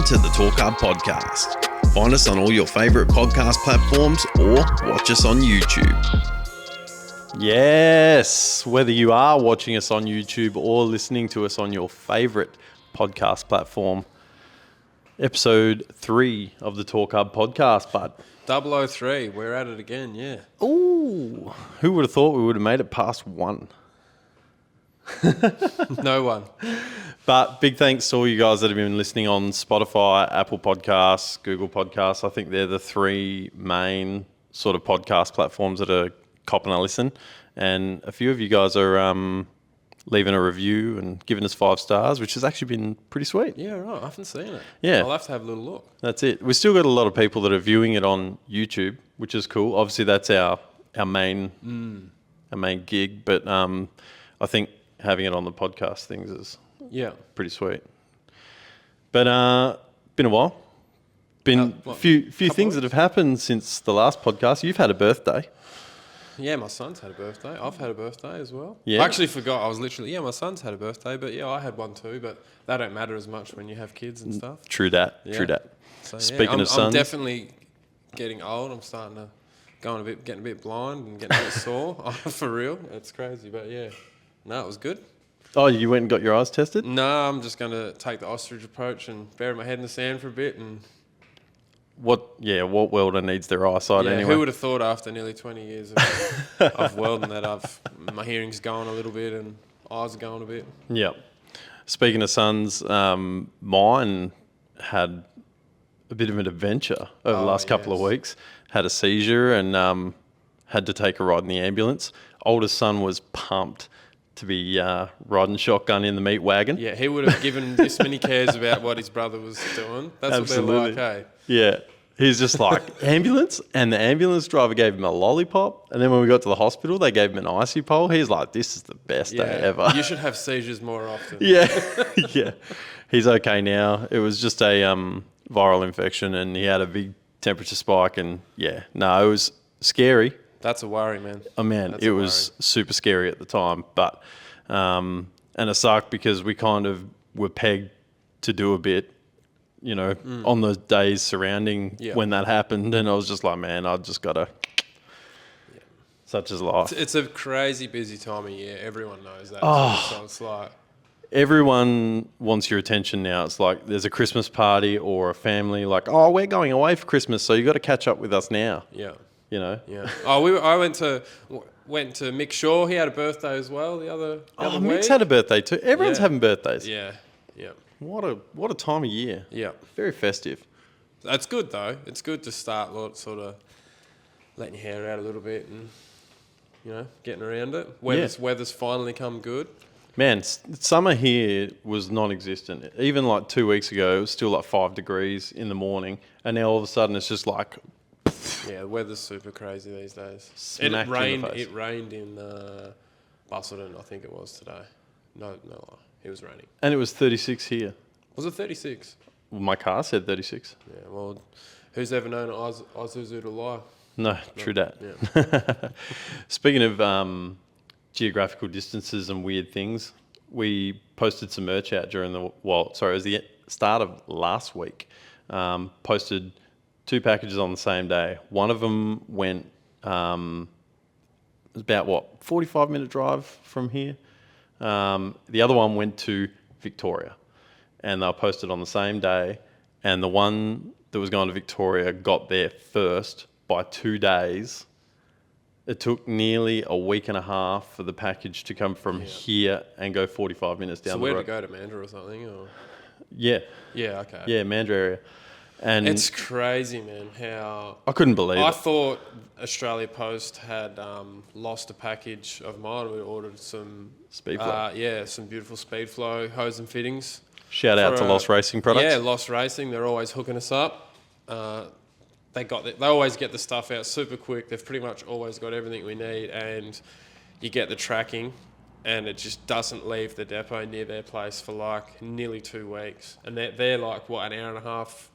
to the Torq Hub Podcast. Find us on all your favourite podcast platforms or watch us on YouTube. Yes, whether you are watching us on YouTube or listening to us on your favourite podcast platform. Episode 3 of the Torq Hub Podcast, bud. 003, we're at it again, yeah. Ooh, who would have thought we would have made it past 1? No one. But big thanks to all you guys that have been listening on Spotify, Apple Podcasts, Google Podcasts. I think they're the 3 main sort of podcast platforms that are copping a listen. And a few of you guys are leaving a review and giving us 5 stars, which has actually been pretty sweet. Yeah, right. I haven't seen it. Yeah. I'll have to have a little look. That's it. We've still got a lot of people that are viewing it on YouTube, which is cool. Obviously, that's our main gig. But I think having it on the podcast things is pretty sweet. But been a while. Been a few things that have happened since the last podcast. You've had a birthday. Yeah, my son's had a birthday. I've had a birthday as well. Yeah. I actually forgot. I was literally, my son's had a birthday, but I had one too. But that don't matter as much when you have kids and stuff. True that. Yeah. True that. So, Speaking of sons. I'm definitely getting old. I'm starting to getting a bit blind and getting a bit sore. For real. It's crazy, but yeah. No, it was good. Oh, you went and got your eyes tested? No, I'm just going to take the ostrich approach and bury my head in the sand for a bit. And What welder needs their eyesight anyway? Who would have thought after nearly 20 years of welding that my hearing's going a little bit and eyes are going a bit. Yep. Speaking of sons, mine had a bit of an adventure over the last couple of weeks. Had a seizure and had to take a ride in the ambulance. Oldest son was pumped to be riding shotgun in the meat wagon. Yeah, he would have given this many cares about what his brother was doing. That's Absolutely. what they're like, hey? Yeah. He's just like, ambulance? And the ambulance driver gave him a lollipop. And then when we got to the hospital, they gave him an icy pole. He's like, this is the best day ever. You should have seizures more often. Yeah. Yeah. He's okay now. It was just a viral infection and he had a big temperature spike. And it was scary. That's a worry, man. Oh, man, it was super scary at the time. But, and it sucked because we kind of were pegged to do a bit, on the days surrounding when that happened. And I was just like, man, I just got to, such is life. It's a crazy busy time of year. Everyone knows that. So it's like, everyone wants your attention now. It's like there's a Christmas party or a family like, oh, we're going away for Christmas, so you got to catch up with us now. Yeah. Yeah. Oh, I went to Mick Shaw. He had a birthday as well the other week. Mick's had a birthday too. Everyone's having birthdays. Yeah. Yeah. What a time of year. Yeah. Very festive. That's good though. It's good to start sort of letting your hair out a little bit and getting around it. Weather's finally come good. Man, summer here was non-existent. Even like 2 weeks ago, it was still like 5 degrees in the morning, and now all of a sudden it's just like. Yeah, the weather's super crazy these days. It rained. It rained in Busselton, I think it was today. No, it was raining. And it was 36 here. Was it 36? Well, my car said 36. Yeah. Well, who's ever known Isuzu to lie? No, true that. Yeah. Speaking of geographical distances and weird things, we posted some merch out it was the start of last week. Posted 2 packages on the same day. One of them went, it was about 45-minute drive from here. The other one went to Victoria, and they were posted on the same day. And the one that was going to Victoria got there first by 2 days. It took nearly a week and a half for the package to come from here and go 45 minutes down the road. So where'd it go, to Mandurah or something? Or? Yeah. Yeah, okay. Yeah, Mandurah area. And it's crazy, man, how... I couldn't believe it. I thought Australia Post had lost a package of mine. We ordered some... Speedflow. Some beautiful Speedflow hose and fittings. Shout out to Lost Racing Products. Yeah, Lost Racing. They're always hooking us up. They always get the stuff out super quick. They've pretty much always got everything we need, and you get the tracking, and it just doesn't leave the depot near their place for like nearly 2 weeks. And they're like, an hour and a half...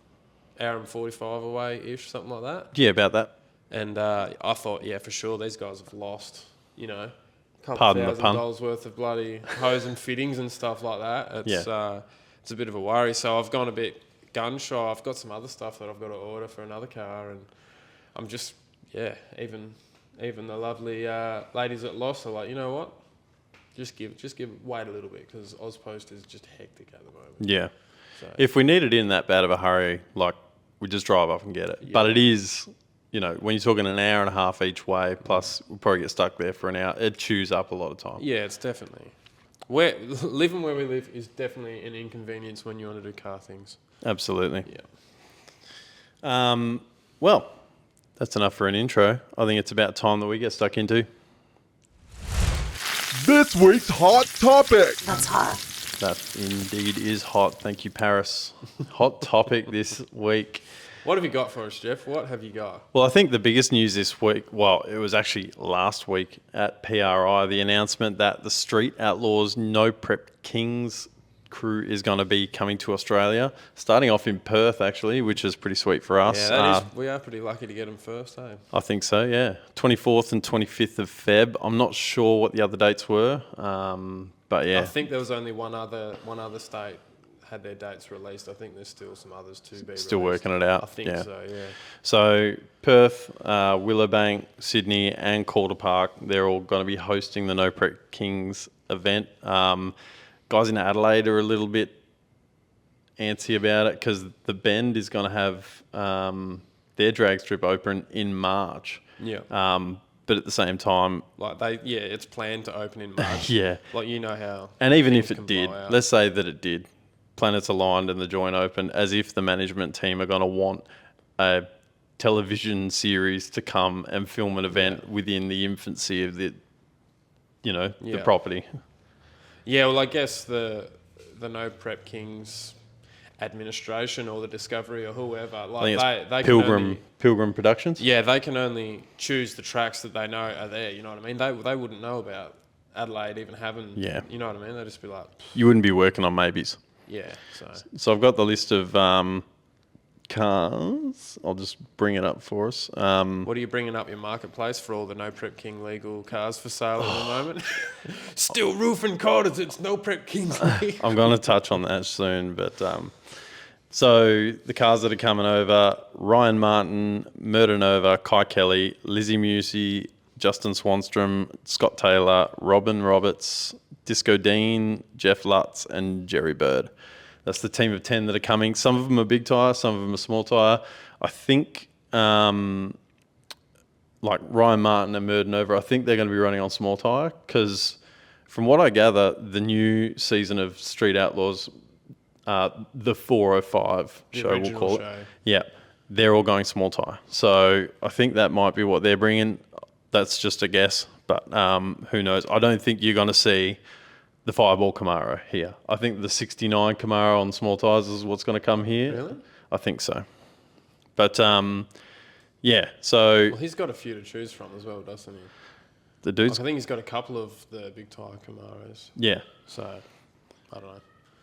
hour and 45 away-ish, something like that. Yeah, about that. And I thought, for sure, these guys have lost, a couple Pardon the pun. $1,000 worth of bloody hose and fittings and stuff like that. It's a bit of a worry. So I've gone a bit gun shy. I've got some other stuff that I've got to order for another car, and I'm just, even the lovely ladies at Loss are like, you know what? Just wait a little bit, because Ozpost is just hectic at the moment. Yeah. So, If we need it in that bad of a hurry, like, we just drive up and get it. Yeah. But it is, when you're talking an hour and a half each way, plus we'll probably get stuck there for an hour, it chews up a lot of time. yeah, it's definitely living where we live is definitely an inconvenience when you want to do car things. Absolutely. Yeah. Well, that's enough for an intro. I think it's about time that we get stuck into. This week's hot topic. That's hot. That indeed is hot. Thank you, Paris. Hot topic this week. What have you got for us, Jeff? What have you got? Well, I think the biggest news this week, it was actually last week at PRI, the announcement that the Street Outlaws No Prep Kings crew is going to be coming to Australia, starting off in Perth, actually, which is pretty sweet for us. Yeah, we are pretty lucky to get them first, eh? I think so, yeah. 24th and 25th of Feb. I'm not sure what the other dates were, but yeah. I think there was only one other state had their dates released. I think there's still some others to be Still released. working it out. I think so, yeah. So Perth, Willowbank, Sydney and Calder Park, they're all going to be hosting the No Prep Kings event. Guys in Adelaide are a little bit antsy about it because the Bend is going to have their drag strip open in March. Yeah. But at the same time, it's planned to open in March. yeah. Like, you know how. And even things if it can did, blow out. let's say that it did, planets aligned and the joint open, as if the management team are going to want a television series to come and film an event within the infancy of the property. Yeah, well, I guess the No Prep Kings administration or the Discovery or whoever, I think they it's Pilgrim Productions. Yeah, they can only choose the tracks that they know are there. You know what I mean? They wouldn't know about Adelaide even having. Yeah. You know what I mean? They'd just be like, You wouldn't be working on maybes. yeah. So I've got the list of cars. I'll just bring it up for us. What are you bringing up your marketplace for all the No Prep King legal cars for sale at the moment? Still roofing quarters. It's No Prep King's legal. I'm going to touch on that soon, but so the cars that are coming over: Ryan Martin, Murder Nova, Kai Kelly, Lizzie Musey, Justin Swanstrom, Scott Taylor, Robin Roberts, Disco Dean, Jeff Lutz, and Jerry Bird. That's the team of 10 that are coming. Some of them are big tyre, some of them are small tyre. I think, like Ryan Martin and Murder Nova, I think they're going to be running on small tyre because, from what I gather, the new season of Street Outlaws, the 405 show, we'll call it. Yeah, they're all going small tyre. So I think that might be what they're bringing. That's just a guess, but who knows? I don't think you're going to see the Fireball Camaro here. I think the 69 Camaro on small tyres is what's going to come here. Really? I think so. But, yeah, so... Well, he's got a few to choose from as well, doesn't he? The dude's... I think he's got a couple of the big tyre Camaros. Yeah. So, I don't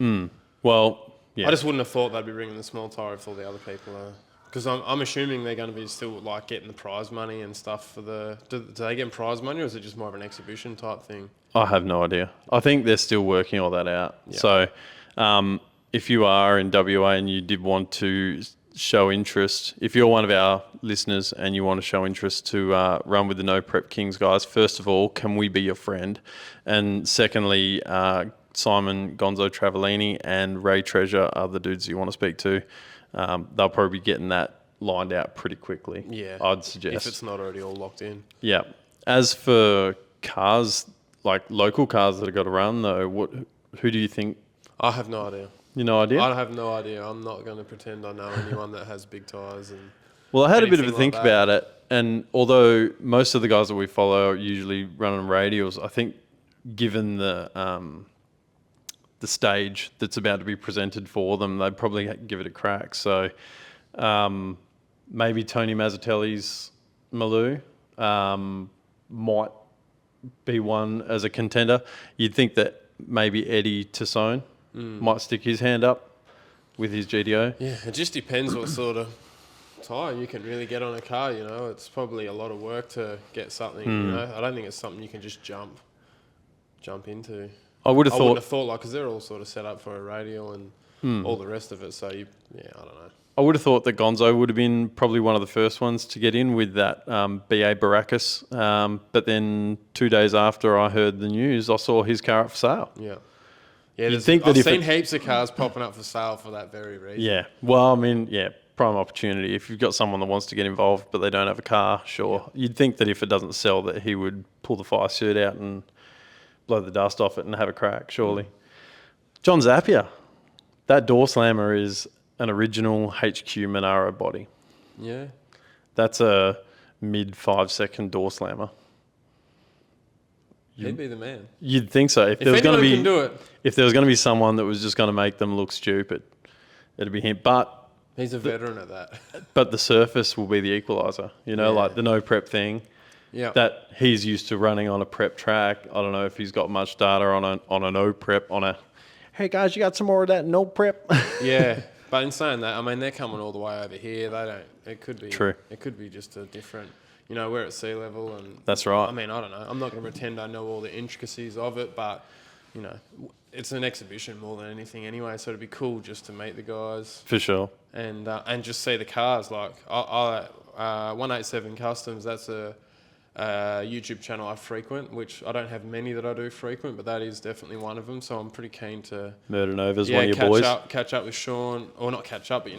know. Well, yeah. I just wouldn't have thought they'd be bringing the small tyre if all the other people are. Because I'm assuming they're going to be still like getting the prize money and stuff for the... Do they get prize money or is it just more of an exhibition type thing? I have no idea. I think they're still working all that out. Yeah. So if you are in WA and you did want to show interest, if you're one of our listeners and you want to show interest to run with the No Prep Kings guys, first of all, can we be your friend? And secondly, Simon Gonzo Travellini and Ray Treasure are the dudes you want to speak to. They'll probably be getting that lined out pretty quickly. Yeah. I'd suggest. If it's not already all locked in. Yeah. As for cars, like local cars that have got to run though, who do you think? I have no idea. You no idea? I have no idea. I'm not going to pretend I know anyone that has big tyres. And Well, I had a bit of a anything think like that. about it, and although most of the guys that we follow are usually running radials, I think given the stage that's about to be presented for them, they'd probably give it a crack. So maybe Tony Mazzatelli's Maloo might be one as a contender. You'd think that maybe Eddie Tassone might stick his hand up with his GDO. Yeah, it just depends what sort of tyre you can really get on a car, you know. It's probably a lot of work to get something, you know. I don't think it's something you can just jump into. I would have I wouldn't thought, have thought, like, because they're all sort of set up for a radial and all the rest of it. So, I don't know. I would have thought that Gonzo would have been probably one of the first ones to get in with that BA Baracus. But then 2 days after I heard the news, I saw his car up for sale. Yeah. You'd think that I've if seen heaps of cars popping up for sale for that very reason. Yeah. Well, I mean, prime opportunity. If you've got someone that wants to get involved but they don't have a car, sure. Yeah. You'd think that if it doesn't sell that he would pull the fire suit out and blow the dust off it and have a crack, surely. John Zapier. That door slammer is an original HQ Monaro body. Yeah. That's a mid 5-second door slammer. He'd be the man. You'd think so. If anyone can do it. If there was going to be someone that was just going to make them look stupid, it'd be him. But he's a veteran at that. But the surface will be the equaliser. Like the no prep thing. Yeah. That he's used to running on a prep track. I don't know if he's got much data on a no prep hey guys, you got some more of that no prep? Yeah. But in saying that, I mean, they're coming all the way over here. They don't. It could be true. It could be just a different. We're at sea level, and that's right. I mean, I don't know. I'm not going to pretend I know all the intricacies of it, but it's an exhibition more than anything anyway. So it'd be cool just to meet the guys for sure, and just see the cars. Like 187 Customs. That's a YouTube channel I frequent, which I don't have many that I do frequent, but that is definitely one of them. So I'm pretty keen to Murder Nova's one of your boys. Catch up with Sean, or not catch up, but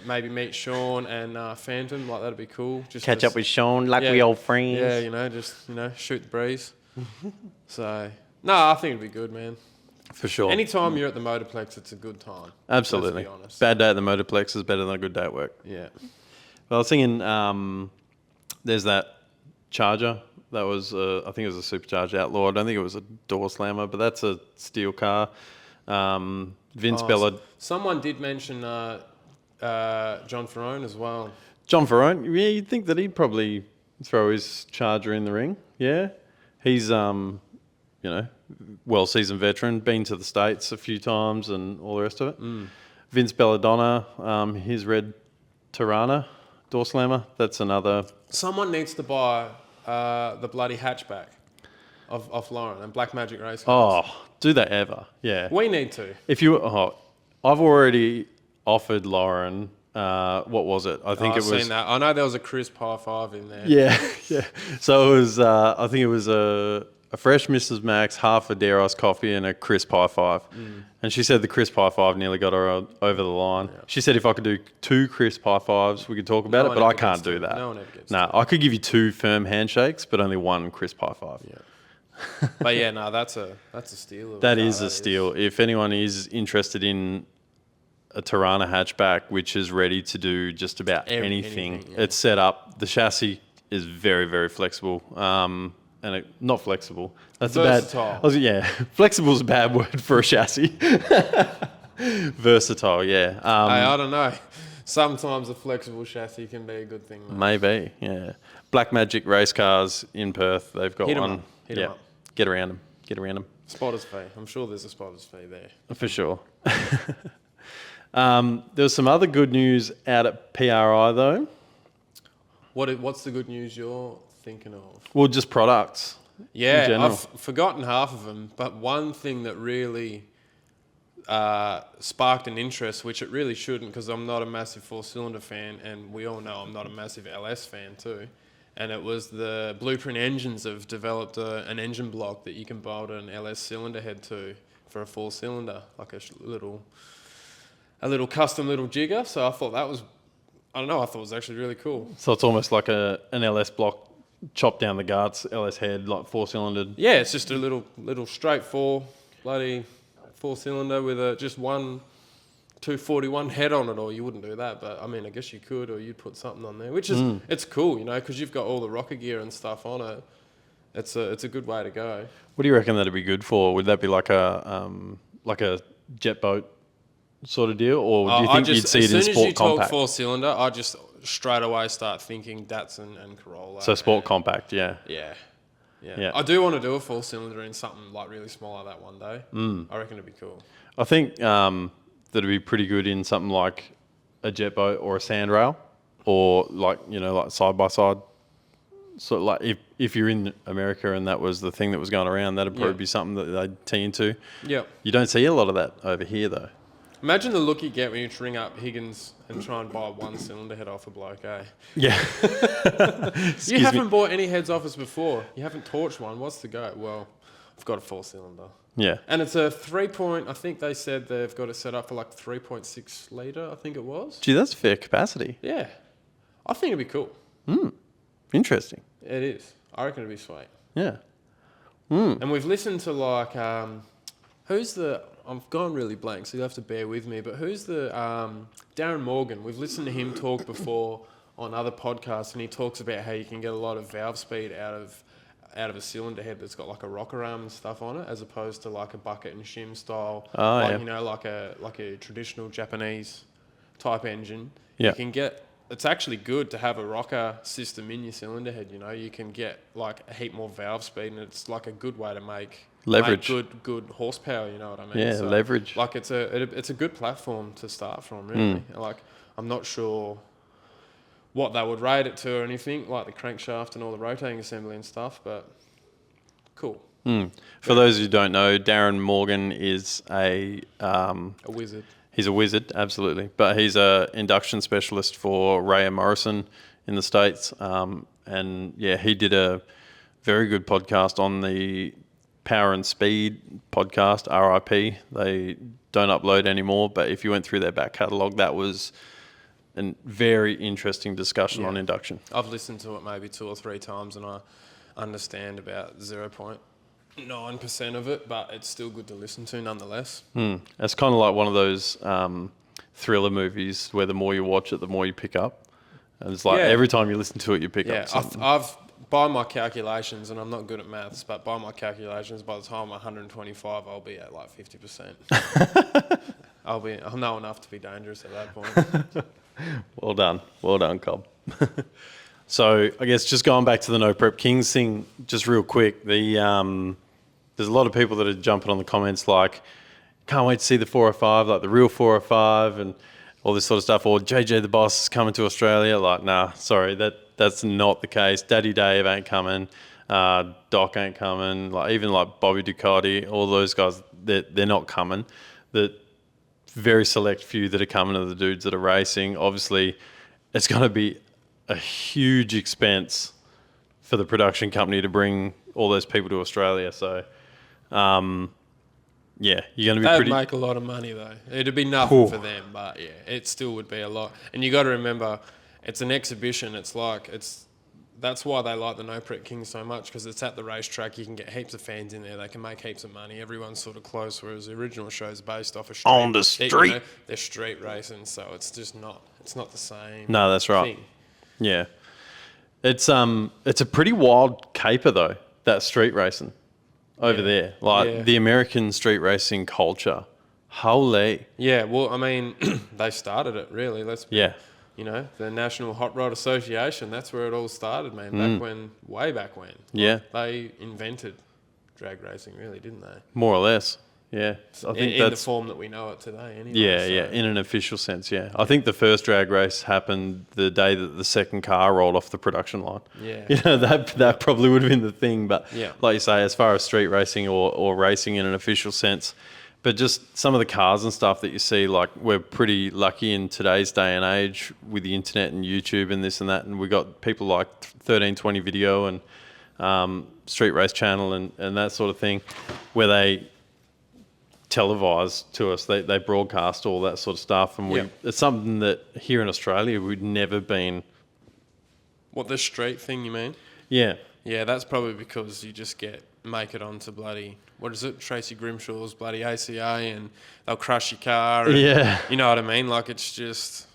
maybe meet Sean and Phantom. Like that'd be cool. Just catch up with Sean, like we old friends. Yeah, just shoot the breeze. So I think it'd be good, man. For sure. Anytime you're at the Motorplex, it's a good time. Absolutely. Let's be honest. Bad day at the Motorplex is better than a good day at work. Yeah. Well, I was thinking, there's that Charger. That was, I think it was a supercharged Outlaw. I don't think it was a door slammer, but that's a steel car. Vince Bella. Someone did mention John Ferrone as well. John Ferrone? Yeah, you'd think that he'd probably throw his Charger in the ring. Yeah. He's, well-seasoned veteran, been to the States a few times and all the rest of it. Vince Belladonna, his red Tirana door slammer. That's another. Someone needs to buy the bloody hatchback of Lauren and Black Magic Race cars. Oh, do they ever? Yeah. We need to. I've already offered Lauren. What was it? I think it was. I've seen that. I know there was a crisp high five in there. Yeah, yeah. So it was. I think it was a fresh Mrs. Max, half a Dare Ice coffee, and a crisp high five. And she said the crisp high five nearly got her over the line. Yeah. She said if I could do 2 crisp high fives, we could talk about it, but I can't do that. No one ever gets I could give you 2 firm handshakes, but only 1 crisp high five. Yeah. But that's a steal. That is a steal. If anyone is interested in a Tirana hatchback, which is ready to do just about anything yeah. It's set up. The chassis is very, very flexible. Not flexible. That's versatile. Flexible is a bad word for a chassis. Versatile, yeah. Hey, I don't know. Sometimes a flexible chassis can be a good thing. Though. Maybe, yeah. Black Magic race cars in Perth. They've got one. Hit 'em up. Get around them. Spotters fee. I'm sure there's a spotters fee there. For sure. There was some other good news out at PRI though. What's the good news you're thinking of? Well, just products. Yeah, I've forgotten half of them, but one thing that really sparked an interest, which it really shouldn't, because I'm not a massive 4-cylinder fan, and we all know I'm not a massive LS fan too. And it was the Blueprint Engines have developed an engine block that you can bolt an LS cylinder head to for a 4-cylinder, like a little custom little jigger. So I thought that was, I thought it was actually really cool. So it's almost like an LS block chopped down the guts, LS head, like 4-cylindered. Yeah, it's just a little straight 4-cylinder with just one 241 head on it, or you wouldn't do that, but I guess you could, or you'd put something on there, which is it's cool, because you've got all the rocker gear and stuff on it. It's a good way to go. What do you reckon that'd be good for? Would that be like a jet boat sort of deal, or do you think you'd see it in sport compact? As soon as you talk 4-cylinder, I just straight away start thinking Datsun and Corolla. So sport compact, yeah. Yeah. I do want to do a 4-cylinder in something like really small like that one day. I reckon it'd be cool. I think that'd be pretty good in something like a jet boat or a sandrail, or like side by side. So like if you're in America and that was the thing that was going around, that'd probably be something that they'd tee into. Yeah. You don't see a lot of that over here though. Imagine the look you get when you ring up Higgins and try and buy one cylinder head off a bloke, eh? Yeah. You haven't bought any heads off us before. You haven't torched one. What's the go? Well, I've got a 4-cylinder. Yeah. And it's a 3 I think they said they've got it set up for like 3.6 litre, I think it was. Gee, that's fair capacity. Yeah. I think it'd be cool. Interesting. It is. I reckon it'd be sweet. Yeah. And we've listened to like, I've gone really blank, so you'll have to bear with me, but who's the, Darren Morgan. We've listened to him talk before on other podcasts, and he talks about how you can get a lot of valve speed out of a cylinder head that's got like a rocker arm and stuff on it, as opposed to like a bucket and shim style, you know, like a traditional Japanese type engine. Yeah. You can get, it's actually good to have a rocker system in your cylinder head, you know. You can get like a heap more valve speed, and it's like a good way to make leverage. Good horsepower, you know what I mean? Yeah, so, leverage. Like it's a good platform to start from, really. Like I'm not sure what they would rate it to or anything, like the crankshaft and all the rotating assembly and stuff, but cool. For those who don't know, Darren Morgan is a wizard. He's a wizard, absolutely. But he's a induction specialist for Ray and Morrison in the States. And yeah, he did a very good podcast on the Power and Speed podcast, RIP. They don't upload anymore, but if you went through their back catalogue, that was a very interesting discussion on induction. I've listened to it maybe 2 or 3 times, and I understand about 0.9% of it, but it's still good to listen to nonetheless. It's kind of like one of those thriller movies where the more you watch it, the more you pick up. And it's like every time you listen to it, you pick up something. I've by my calculations, and I'm not good at maths, but by my calculations, by the time I'm 125, I'll be at like 50%. I'll know enough to be dangerous at that point. Well done, Cobb. So I guess just going back to the No Prep Kings thing, just real quick, there's a lot of people that are jumping on the comments like, can't wait to see the 405, like the real 405 and all this sort of stuff, or JJ the Boss is coming to Australia. Like, nah, sorry, that's not the case. Daddy Dave ain't coming. Doc ain't coming. Like even like Bobby Ducati, all those guys, they're not coming. The very select few that are coming are the dudes that are racing. Obviously, it's going to be a huge expense for the production company to bring all those people to Australia. So, yeah, you're going to be They'd make a lot of money though. It'd be nothing for them, but yeah, it still would be a lot. And you got to remember, it's an exhibition. That's why they like the No Prep Kings so much, because it's at the racetrack. You can get heaps of fans in there. They can make heaps of money. Everyone's sort of close, whereas the original show's based off a street. On the street. You know, they're street racing, so it's just not. It's not the same. No, that's right. Thing. Yeah, it's a pretty wild caper though, that street racing over there. Like the American street racing culture. Holy. Yeah, well, I mean, they started it really. You know, the National Hot Rod Association, that's where it all started, man. Way back when. Yeah. They invented drag racing, really, didn't they? More or less. Yeah. I think in the form that we know it today, anyway. Yeah, in an official sense, yeah. I think the first drag race happened the day that the second car rolled off the production line. Yeah. You know, that probably would have been the thing. But yeah. Like you say, as far as street racing or racing in an official sense, but just some of the cars and stuff that you see, like we're pretty lucky in today's day and age with the internet and YouTube and this and that. And we got people like 1320 Video and Street Race Channel and that sort of thing where they televise to us. They broadcast all that sort of stuff. And it's something that here in Australia we'd never been. What, the street thing you mean? Yeah. Yeah, that's probably because you just make it onto bloody, what is it, Tracy Grimshaw's bloody ACA, and they'll crush your car. And, you know what I mean? Like, it's just,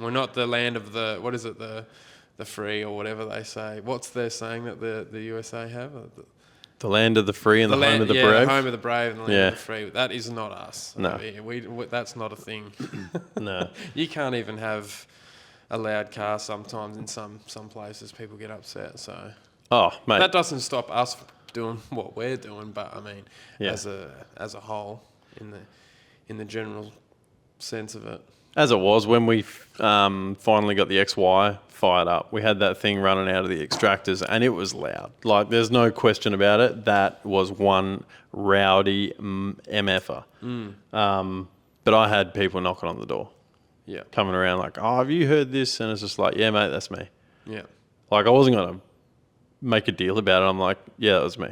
we're not the land of the, what is it, the free or whatever they say. What's their saying that the USA have? The land of the free and the home of the brave. The home of the brave and the land of the free. That is not us. No. We that's not a thing. No. You can't even have a loud car sometimes in some places. People get upset, so... Oh, mate. That doesn't stop us from doing what we're doing, but I mean, as a whole, in the general sense of it. As it was when we finally got the XY fired up, we had that thing running out of the extractors, and it was loud. Like, there's no question about it. That was one rowdy MFer. But But I had people knocking on the door, Yeah. coming around like, oh, have you heard this? And it's just like, yeah, mate, that's me. Yeah. Like, I wasn't going to make a deal about it. I'm like, yeah, that was me.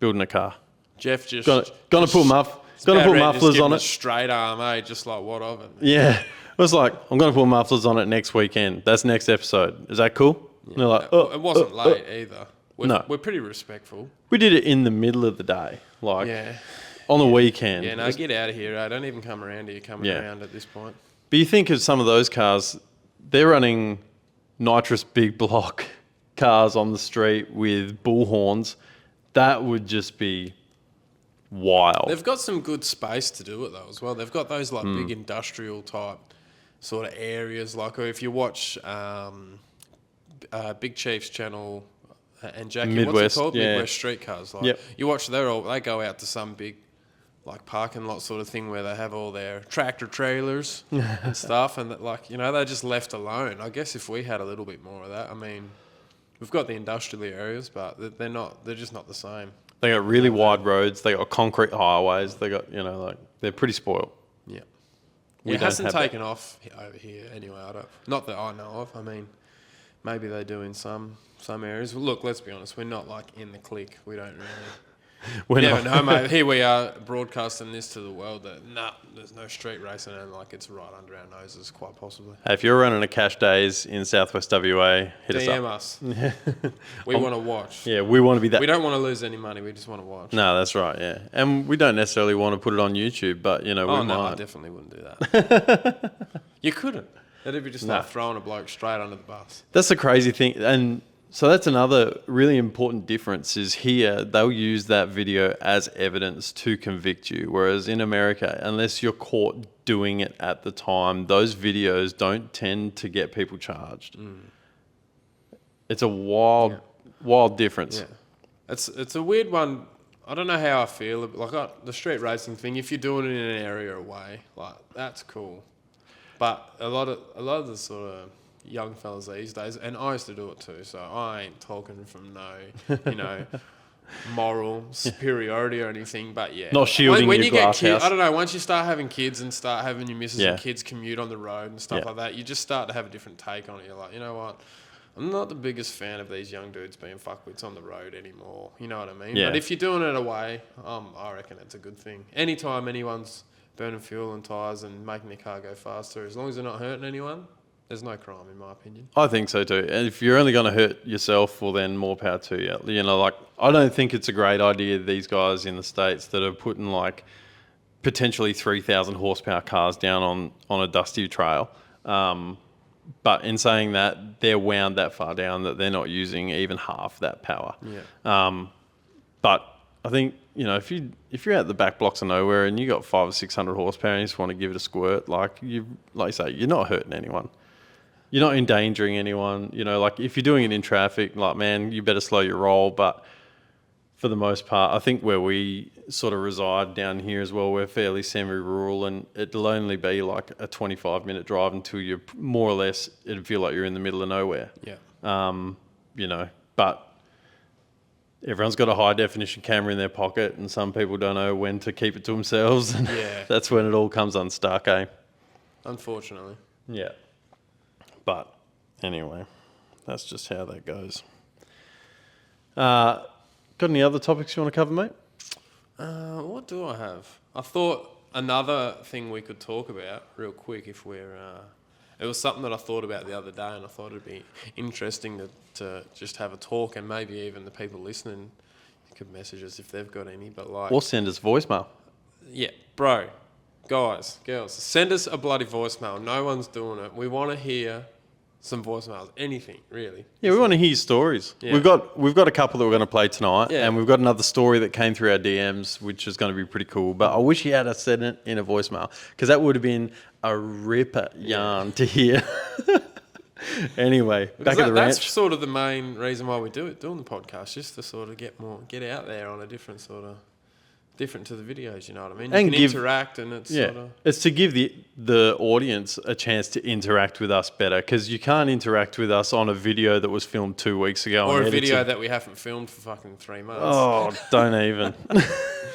Building a car. Jeff just Gonna put mufflers just give on him a it. straight arm, eh? Just like what of it? Yeah. It was like, I'm going to put mufflers on it next weekend. That's next episode. Is that cool? And they're like, It wasn't late either. No. We're pretty respectful. We did it in the middle of the day, like Yeah. on the weekend. Yeah, no, get out of here. Don't even come around here. Coming around at this point. But you think of some of those cars, they're running nitrous big block cars on the street with bullhorns. That would just be wild. They've got some good space to do it though as well. They've got those like big industrial type sort of areas. Like if you watch Big Chief's channel and Jackie, Midwest, what's it called? yeah. Midwest Street Cars. Like you watch, they go out to some big like parking lot sort of thing where they have all their tractor trailers and stuff, and that, like, you know, they're just left alone. I guess if we had a little bit more of that, I mean, we've got the industrial areas, but they're just not the same. They got really wide roads. They got concrete highways. They got, you know, like, they're pretty spoiled. Yeah. We It don't hasn't have that. taken off over here anyway. Not that I know of. I mean, maybe they do in some areas. Well, look, let's be honest. We're not like in the clique. We don't really. We're Never not- know, mate. Here we are broadcasting this to the world that there's no street racing, and like it's right under our noses, quite possibly. Hey, if you're running a cash days in Southwest WA, hit DM us up. us. We want to watch. Yeah, we want to be that. We don't want to lose any money. We just want to watch. No, that's right. Yeah, and we don't necessarily want to put it on YouTube, but you know, we Oh no, I might. definitely wouldn't do that. You couldn't. That'd be just No. like throwing a bloke straight under the bus. That's the crazy thing, and so that's another really important difference. Is here they'll use that video as evidence to convict you, whereas in America, unless you're caught doing it at the time, those videos don't tend to get people charged. It's a wild difference. Yeah, it's a weird one. I don't know how I feel. Like the street racing thing, if you're doing it in an area away, like that's cool. But a lot of the sort of young fellas these days, and I used to do it too, so I ain't talking from no, moral superiority or anything. But yeah, Not shielding when your you get glass kids, house. I don't know. Once you start having kids and start having your missus Yeah. and kids commute on the road and stuff Yeah. like that, you just start to have a different take on it. You're like, you know what? I'm not the biggest fan of these young dudes being fuckwits on the road anymore. You know what I mean? Yeah. But if you're doing it away, I reckon it's a good thing. Anytime anyone's burning fuel and tyres and making their car go faster, as long as they're not hurting anyone, there's no crime in my opinion. I think so too. And if you're only going to hurt yourself, well then more power to you. You know, like I don't think it's a great idea, these guys in the States that are putting like potentially 3,000 horsepower cars down on a dusty trail. But in saying that, they're wound that far down that they're not using even half that power. Yeah. But I think, you know, if you're out the back blocks of nowhere and you got 500 or 600 horsepower and you just want to give it a squirt, like you say, you're not hurting anyone. You're not endangering anyone. You know, like if you're doing it in traffic, like, man, you better slow your roll. But for the most part, I think where we sort of reside down here as well, we're fairly semi-rural, and it'll only be like a 25-minute drive until you're more or less, it'd feel like you're in the middle of nowhere. Yeah. You know, but everyone's got a high-definition camera in their pocket, and some people don't know when to keep it to themselves. And Yeah. that's when it all comes unstuck, eh? Unfortunately. Yeah. But anyway, that's just how that goes. Got any other topics you want to cover, mate? What do I have? I thought another thing we could talk about real quick if we're... it was something that I thought about the other day, and I thought it'd be interesting to just have a talk, and maybe even the people listening could message us if they've got any. But like, Or send us voicemail. yeah, bro, guys, girls, send us a bloody voicemail. No one's doing it. We want to hear some voicemails, anything really. Yeah, we want to hear your stories. Yeah. We've got a couple that we're going to play tonight, Yeah. and we've got another story that came through our DMs, which is going to be pretty cool. But I wish he had said it in a voicemail, because that would have been a ripper yarn to hear. Anyway, back at the That's ranch. sort of the main reason why we doing the podcast, just to sort of get out there on a different to the videos, you know what I mean? You And can give- interact, and it's Yeah, sort of... it's to give the audience a chance to interact with us better, because you can't interact with us on a video that was filmed 2 weeks ago. Or and a video edited. that we haven't filmed for fucking 3 months. Oh, don't even.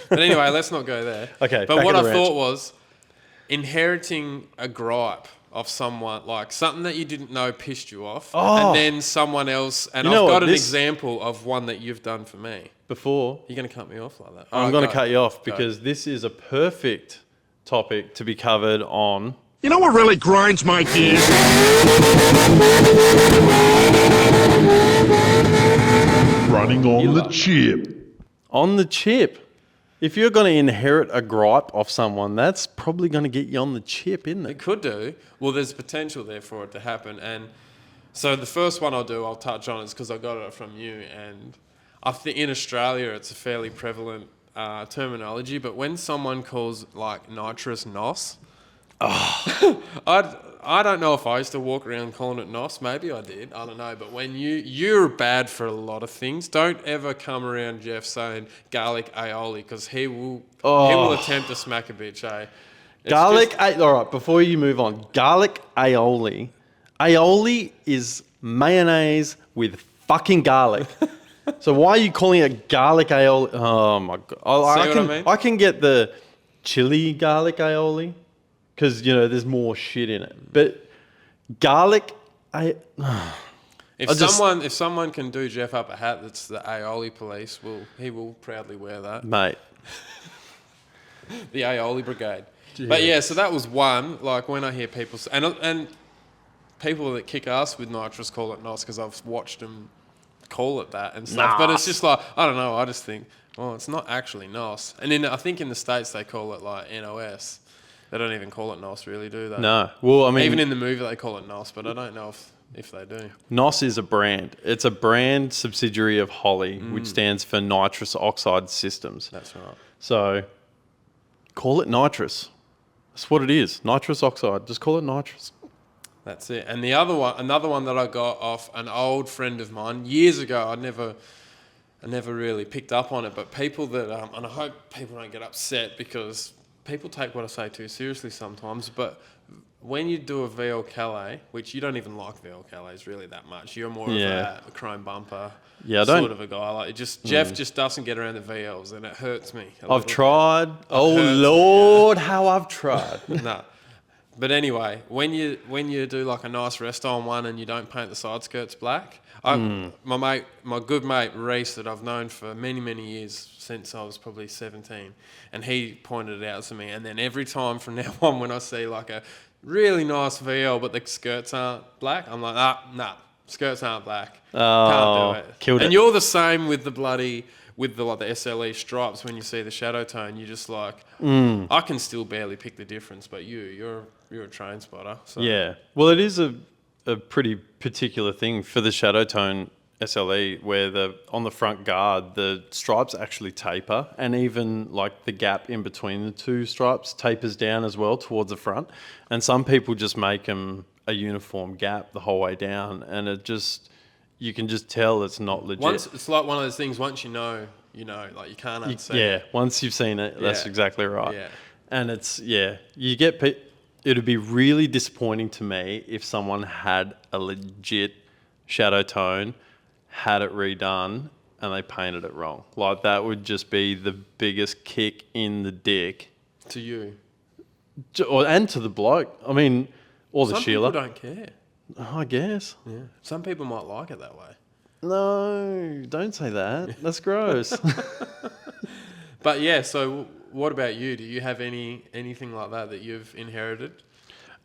But anyway, let's not go there. Okay, But back what at I the ranch. thought was, inheriting a gripe of someone, like something that you didn't know pissed you off, and then someone else, and I've got an example of one that you've done for me. Before... You're going to cut me off like that? I'm going to cut you off because this is a perfect topic to be covered on... You know what really grinds my gears? Running on the chip. On the chip. If you're going to inherit a gripe off someone, that's probably going to get you on the chip, isn't it? It could do. Well, there's potential there for it to happen. And so the first one I'll touch on is because I got it from you. And I think in Australia, it's a fairly prevalent terminology. But when someone calls like nitrous NOS, I don't know if I used to walk around calling it NOS. Maybe I did. I don't know. But when you're bad for a lot of things, don't ever come around Jeff saying garlic aioli because he will attempt to smack a bitch. All right, before you move on, garlic aioli. Aioli is mayonnaise with fucking garlic. So why are you calling it garlic aioli? Oh my god! I can get the chili garlic aioli. Because, there's more shit in it. But garlic, if someone can do Jeff up a hat that's the aioli police, he will proudly wear that. Mate. The aioli brigade. Jeez. But yeah, so that was one. Like when I hear people... And people that kick ass with nitrous call it NOS because I've watched them call it that and stuff. But it's just like, I don't know, I just think, it's not actually NOS. And I think in the States they call it like NOS. They don't even call it NOS, really, do they? No. Well, I mean... Even in the movie, they call it NOS, but I don't know if they do. NOS is a brand. It's a brand subsidiary of Holly, which stands for Nitrous Oxide Systems. That's right. So, call it nitrous. That's what it is. Nitrous oxide. Just call it nitrous. That's it. And another one that I got off an old friend of mine years ago, I never really picked up on it, but people that... and I hope people don't get upset because... People take what I say too seriously sometimes, but when you do a VL Calais, which you don't even like VL Calais really that much, you're more of a chrome bumper sort of a guy. Like Jeff just doesn't get around the VLs, and it hurts me. I've tried. Oh Lord, how I've tried. No. But anyway, when you do like a nice rest on one and you don't paint the side skirts black, my good mate Reese that I've known for many, many years since I was probably 17, and he pointed it out to me. And then every time from now on, when I see like a really nice VL but the skirts aren't black, I'm like, nah, skirts aren't black. Can't do it. Killed it. And you're the same with the SLE stripes. When you see the shadow tone, you're just like, I can still barely pick the difference, but you're a train spotter. So. Yeah. Well, it is a pretty particular thing for the shadow tone SLE, where on the front guard the stripes actually taper, and even like the gap in between the two stripes tapers down as well towards the front. And some people just make them a uniform gap the whole way down, and you can just tell it's not legit. It's like one of those things. Once you know, like you can't unsee. Yeah, once you've seen it, that's exactly right. Yeah. And you get it'd be really disappointing to me if someone had a legit shadow tone, had it redone, and they painted it wrong. Like, that would just be the biggest kick in the dick. To you. And to the bloke. I mean, or the Sheila. Some people don't care. I guess. Yeah. Some people might like it that way. No, don't say that. That's gross. But yeah, so what about you? Do you have anything like that you've inherited?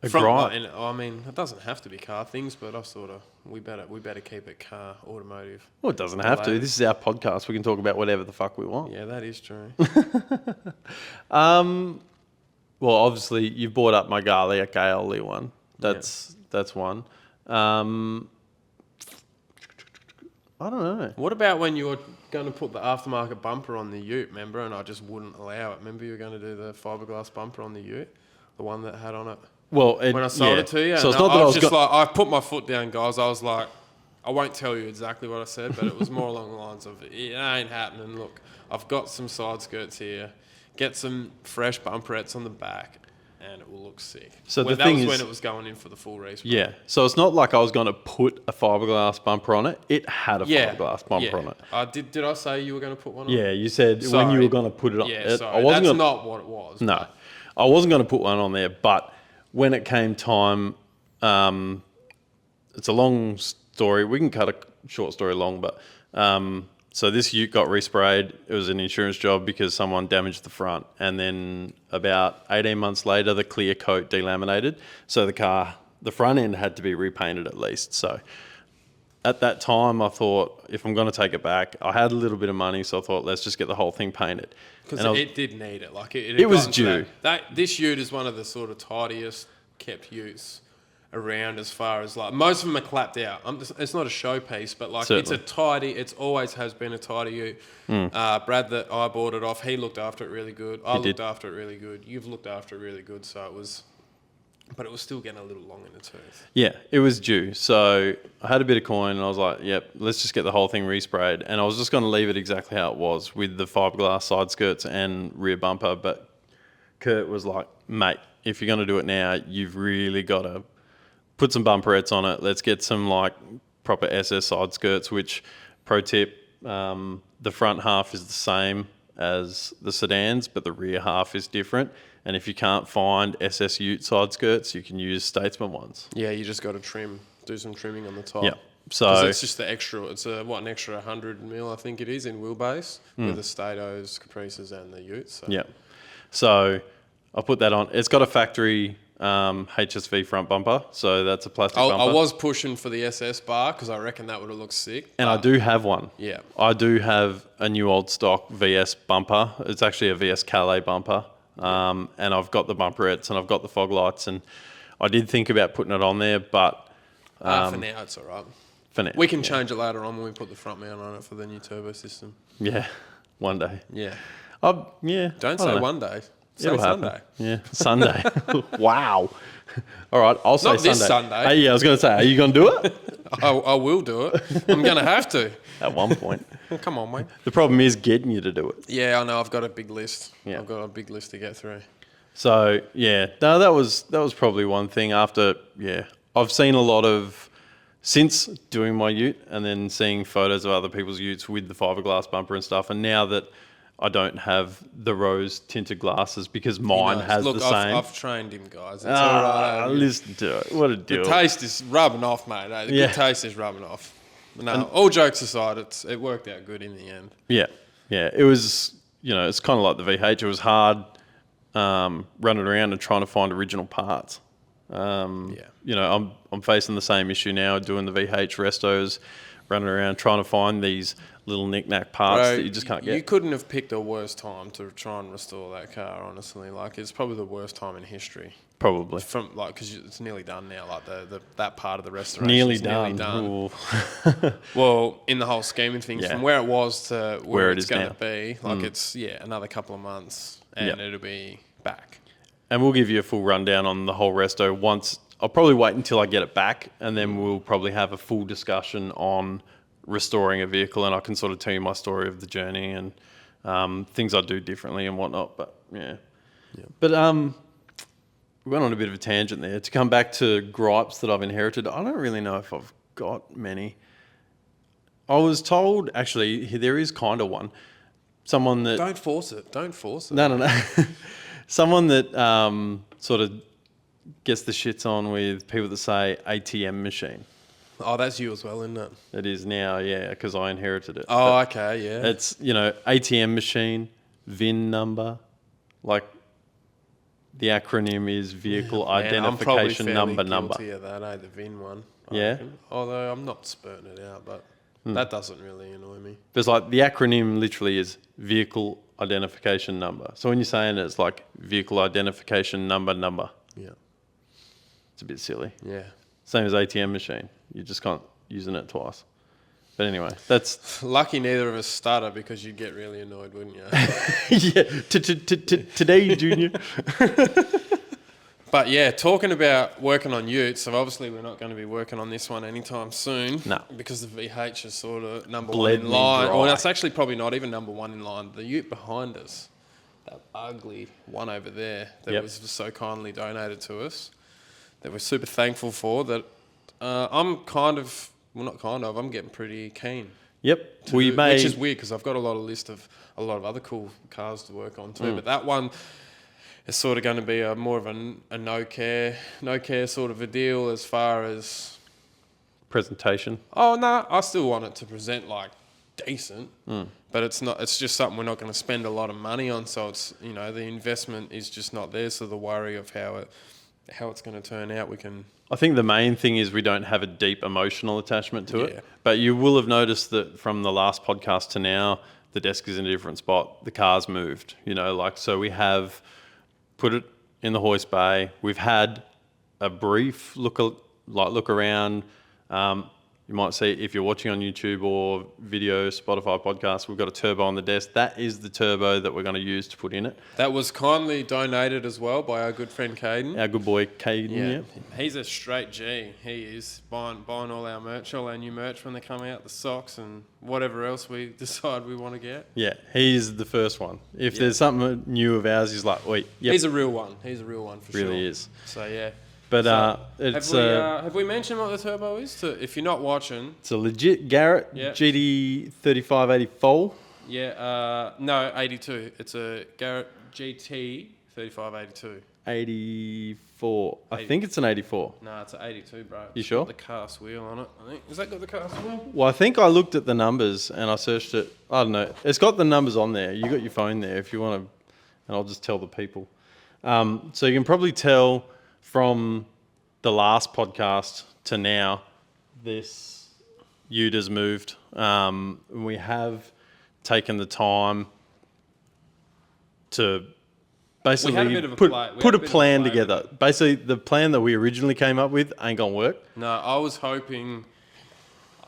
I mean, it doesn't have to be car things, but we better keep it car, automotive. Well, it doesn't have to. This is our podcast. We can talk about whatever the fuck we want. Yeah, that is true. Well, obviously, you've brought up my garlic aioli one. That's one. I don't know. What about when you were going to put the aftermarket bumper on the ute, remember? And I just wouldn't allow it. Remember you were going to do the fiberglass bumper on the ute? The one that had on it? Well, when I sold it to you? So it's not that I was just like, I put my foot down, guys. I was like, I won't tell you exactly what I said, but it was more along the lines of, it ain't happening. Look, I've got some side skirts here. Get some fresh bumperettes on the back, and it will look sick. So that was when it was going in for the full race. Yeah. So it's not like I was going to put a fiberglass bumper on it. It had a fiberglass bumper on it. Did I say you were going to put one on? Yeah, you said when you were going to put it on. Yeah, that's not what it was. No. I wasn't going to put one on there, but when it came time, it's a long story. We can cut a short story long, but so this ute got resprayed. It was an insurance job because someone damaged the front, and then about 18 months later, the clear coat delaminated. So the front end had to be repainted at least. So at that time, I thought, if I'm going to take it back, I had a little bit of money, so I thought, let's just get the whole thing painted. Because it did need it. Like it was due. This ute is one of the sort of tidiest kept utes around, as far as like most of them are clapped out. It's not a showpiece, but like Certainly. it's always has been a tidy ute. Brad that I bought it off, he looked after it really good. I looked after it really good. You've looked after it really good. So it was, but it was still getting a little long in the tooth. Yeah, it was due. So I had a bit of coin and I was like, yep, let's just get the whole thing resprayed. And I was just going to leave it exactly how it was with the fiberglass side skirts and rear bumper. But Kurt was like, mate, if you're going to do it now, you've really got to put some bumperettes on it. Let's get some like proper SS side skirts, which, pro tip, the front half is the same as the sedans, but the rear half is different. And if you can't find SS Ute side skirts, you can use Statesman ones. Yeah, you just got to do some trimming on the top. Yeah. So it's just the extra, an extra 100 mil, I think it is, in wheelbase with the Statos, Caprices and the Utes. So. Yeah. So I put that on. It's got a factory HSV front bumper, so that's a plastic bumper. I was pushing for the SS bar because I reckon that would have looked sick. And I do have one. Yeah. I do have a new old stock VS bumper. It's actually a VS Calais bumper. And I've got the bumperettes and I've got the fog lights, and I did think about putting it on there, but for now it's all right. For now, we can change it later on when we put the front mount on it for the new turbo system. Yeah, one day. Yeah. Yeah. Don't say one day. Say It'll Sunday. happen. Yeah, Sunday. Wow. All right, I'll say Not Sunday. this Sunday. Hey, yeah, I was going to say, are you going to do it? I will do it. I'm going to have to. At one point. Come on, mate. The problem is getting you to do it. Yeah, I know. I've got a big list. Yeah. I've got a big list to get through. So yeah, no, that was probably one thing. After I've seen a lot of, since doing my ute and then seeing photos of other people's utes with the fiberglass bumper and stuff, and now that I don't have the rose tinted glasses because mine has the same. I've trained him, guys. It's all right. Listen to it. What a deal. The taste is rubbing off, mate. The good taste is rubbing off. No, all jokes aside, it worked out good in the end. Yeah. It was, it's kind of like the VH. It was hard running around and trying to find original parts. I'm facing the same issue now doing the VH restos, running around trying to find these little knick-knack parts that you just can't get. You couldn't have picked a worse time to try and restore that car, honestly. Like, it's probably the worst time in history. Probably. Because it's nearly done now. Like, that part of the restoration nearly is done. nearly done. Well, in the whole scheme of things, from where it was to where it's going to be, like, it's, another couple of months and it'll be back. And we'll give you a full rundown on the whole resto once. I'll probably wait until I get it back, and then we'll probably have a full discussion on restoring a vehicle, and I can sort of tell you my story of the journey and things I do differently and whatnot. But but we went on a bit of a tangent there. To come back to gripes that I've inherited, I don't really know if I've got many. I was told, actually, there is kind of one. Someone that... Don't force it. No. Someone that sort of gets the shits on with people that say ATM machine. Oh, that's you as well, isn't it? It is now, because I inherited it. Oh, okay, yeah. It's, ATM machine, VIN number, like the acronym is Vehicle Identification Number. I'm probably fairly guilty of that, the VIN one. I reckon. Although I'm not spurting it out, but that doesn't really annoy me. There's like, the acronym literally is Vehicle Identification Number. So when you're saying it's like Vehicle Identification Number. Yeah. It's a bit silly. Yeah. Same as ATM machine. You just can't using it twice. But anyway, that's... Lucky neither of us stutter because you'd get really annoyed, wouldn't you? Yeah. Today, Junior. But yeah, talking about working on utes, so obviously we're not going to be working on this one anytime soon. No. Because the VH is sort of number Bled one in line. dry. Well, that's actually probably not even number one in line. The ute behind us, that ugly one over there that was so kindly donated to us, that we're super thankful for, that I'm getting pretty keen. Yep. Which is weird because I've got a list of a lot of other cool cars to work on too. But that one, it's sort of going to be more of a no care sort of a deal as far as presentation. Oh no, I still want it to present like decent, but it's not. It's just something we're not going to spend a lot of money on. So it's the investment is just not there. So the worry of how it's going to turn out, we can. I think the main thing is we don't have a deep emotional attachment to Yeah. it. But you will have noticed that from the last podcast to now, the desk is in a different spot. The car's moved. So we have put it in the hoist bay. We've had a brief look around. You might see if you're watching on YouTube or video, Spotify podcast, we've got a turbo on the desk. That is the turbo that we're going to use to put in it. That was kindly donated as well by our good friend Caden. Our good boy Caden. Yeah. He's a straight G. He is buying all our merch, all our new merch when they come out, the socks and whatever else we decide we want to get. Yeah, he's the first one. If there's something new of ours, he's like, wait, yep. He's a real one. He's a real one for sure. Really is. So yeah. But it's have we mentioned what the turbo is? If you're not watching, it's a legit Garrett GT 3584. Yeah, no, 82. It's a Garrett GT 3582. 84. I think it's an 84. No, it's an 82, bro. You sure? Got the cast wheel on it, I think. Has that got the cast wheel? Well, I think I looked at the numbers and I searched it. I don't know. It's got the numbers on there. You got your phone there if you want to, and I'll just tell the people. So you can probably tell from the last podcast to now, this ute has moved. We have taken the time to basically put a plan together. Basically, the plan that we originally came up with ain't gonna work. No, I was hoping,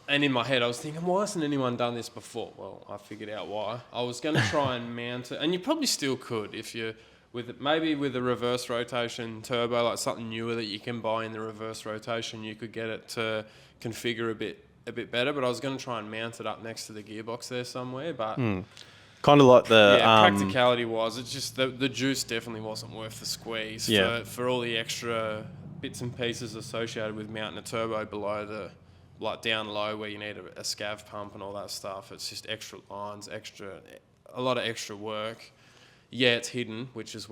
and in my head I was thinking, why hasn't anyone done this before? Well, I figured out why. I was going to try and mount it, and you probably still could if you... Maybe with a reverse rotation turbo, like something newer that you can buy in the reverse rotation, you could get it to configure a bit better. But I was going to try and mount it up next to the gearbox there somewhere. But kind of like the practicality wise, it's just the juice definitely wasn't worth the squeeze for all the extra bits and pieces associated with mounting a turbo below down low where you need a scav pump and all that stuff. It's just extra lines, a lot of extra work. Yeah, it's hidden, which is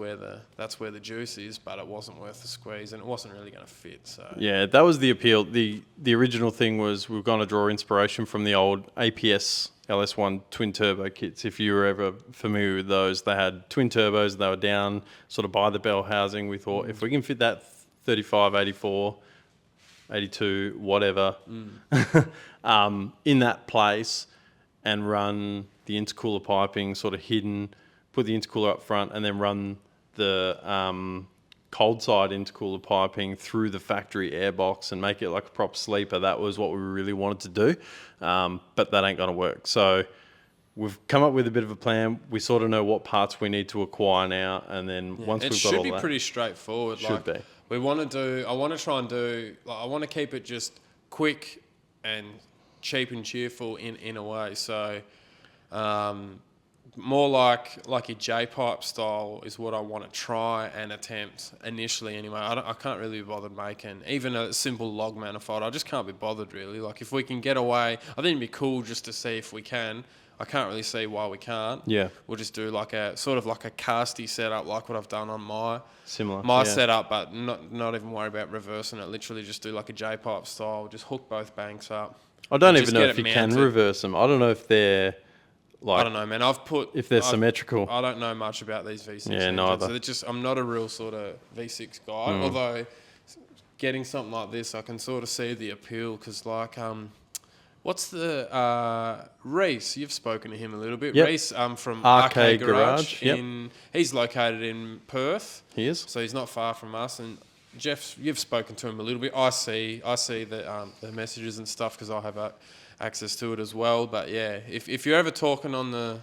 that's where the juice is, but it wasn't worth the squeeze, and it wasn't really going to fit. So yeah, that was the appeal. The original thing was we were going to draw inspiration from the old APS LS1 twin turbo kits. If you were ever familiar with those, they had twin turbos. They were down sort of by the bell housing. We thought if we can fit that 35, 84, 82, whatever, in that place and run the intercooler piping sort of hidden, put the intercooler up front and then run the cold side intercooler piping through the factory airbox and make it like a proper sleeper. That was what we really wanted to do, but that ain't going to work. So we've come up with a bit of a plan. We sort of know what parts we need to acquire now, and then once we've got all that... It should be pretty straightforward. Should be. I want to keep it just quick and cheap and cheerful in a way. So... more like your J-pipe style is what I want to try and attempt initially anyway. I can't really be bothered making even a simple log manifold. I just can't be bothered really. Like if we can get away, I think it'd be cool just to see if we can. I can't really see why we can't. Yeah. We'll just do like a sort of like a casty setup like what I've done on my Similar, setup, but not even worry about reversing it. Literally just do like a J-pipe style, just hook both banks up. I don't even know if you can reverse them. I don't know if they're... I don't know, man. If they're symmetrical. I don't know much about these V6 engines. Neither. So I'm not a real sort of V6 guy. Although getting something like this, I can sort of see the appeal because, like, what's the Reese? You've spoken to him a little bit. Yep. Reese from Arcade Garage. Yep. He's located in Perth. He is. So he's not far from us. And Jeff, you've spoken to him a little bit. I see the messages and stuff because I have access to it as well. But yeah, if you're ever talking on our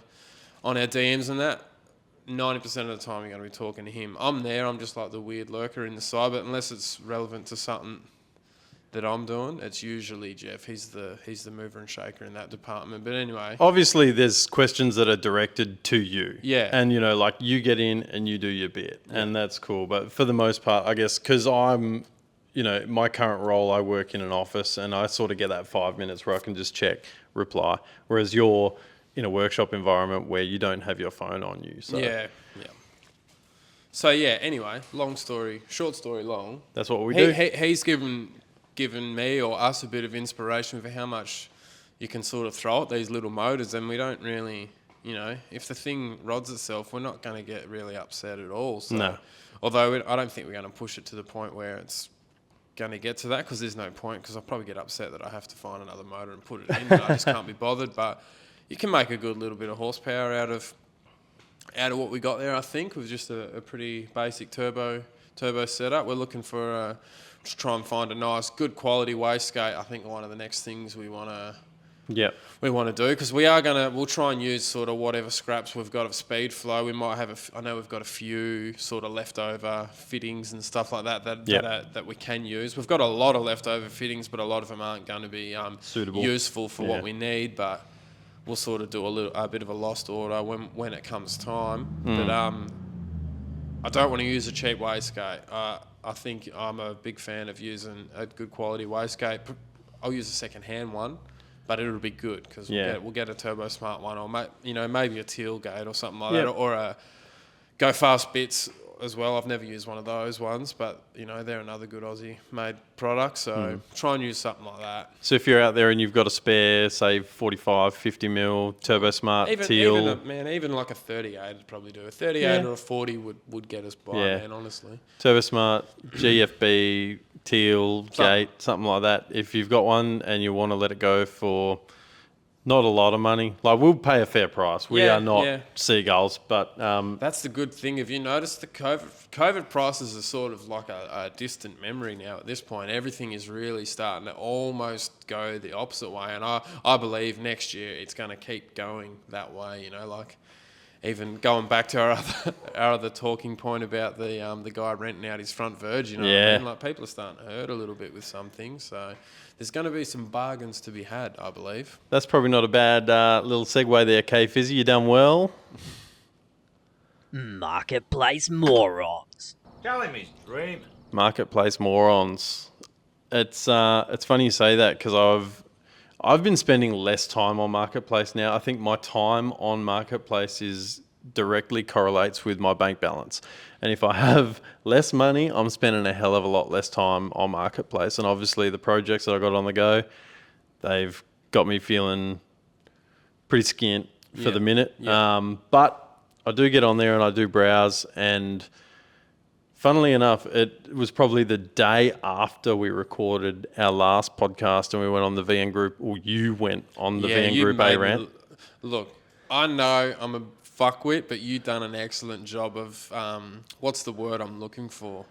DMs and that, 90% of the time you're going to be talking to him. I'm there. I'm just like the weird lurker in the side. But unless it's relevant to something that I'm doing, it's usually Jeff. He's the mover and shaker in that department. But anyway, obviously there's questions that are directed to you. Yeah. And like you get in and you do your bit, and that's cool. But for the most part, I guess because I'm, my current role, I work in an office and I sort of get that 5 minutes where I can just check, reply. Whereas you're in a workshop environment where you don't have your phone on you. So. Yeah. So yeah. Anyway, short story long. That's what we do. He's given me or us a bit of inspiration for how much you can sort of throw at these little motors, and we don't really, if the thing rods itself, we're not going to get really upset at all. So, No. Although I don't think we're going to push it to the point where it's going to get to that, because there's no point, because I'll probably get upset that I have to find another motor and put it in, and I just can't be bothered. But you can make a good little bit of horsepower out of what we got there, I think, with just a pretty basic turbo setup. We're looking for to try and find a nice, good quality wastegate. I think one of the next things we want to do, because we'll try and use sort of whatever scraps we've got of speed flow. We might have I know we've got a few sort of leftover fittings and stuff like that we can use. We've got a lot of leftover fittings, but a lot of them aren't going to be suitable, useful for what we need. But we'll sort of do a bit of a lost order when it comes time. But I don't want to use a cheap wastegate. I think I'm a big fan of using a good quality wastegate. I'll use a second-hand one, but it'll be good, because we'll get a Turbo Smart one, or maybe a Teal Gate or something like that, or a Go Fast Bits as well. I've never used one of those ones, but they're another good Aussie-made product. So try and use something like that. So if you're out there and you've got a spare, say 45, 50 mil Turbo Smart Teal, even like a 38 would probably do. A 38 or a 40 would get us by, man. Honestly, Turbo Smart GFB Teal Gate, something like that. If you've got one and you want to let it go for not a lot of money, like, we'll pay a fair price. We are not seagulls, but that's the good thing. Have you noticed the COVID prices are sort of like a distant memory now at this point? Everything is really starting to almost go the opposite way, and I believe next year it's going to keep going that way. Like, even going back to our other talking point about the guy renting out his front verge, what I mean? Like, people are starting to hurt a little bit with some things, so there's going to be some bargains to be had, I believe. That's probably not a bad little segue there, K-Fizzy. You done well. Marketplace morons. Tell him he's dreaming. Marketplace morons. It's funny you say that, because I've been spending less time on Marketplace now. I think my time on Marketplace directly correlates with my bank balance. And if I have less money, I'm spending a hell of a lot less time on Marketplace. And obviously the projects that I got on the go, they've got me feeling pretty skint for the minute. But I do get on there and I do browse, and funnily enough, it was probably the day after we recorded our last podcast and we went on the VN Group, or you went on the VN Group A rant. Look, I know I'm a fuckwit, but you done an excellent job of, what's the word I'm looking for?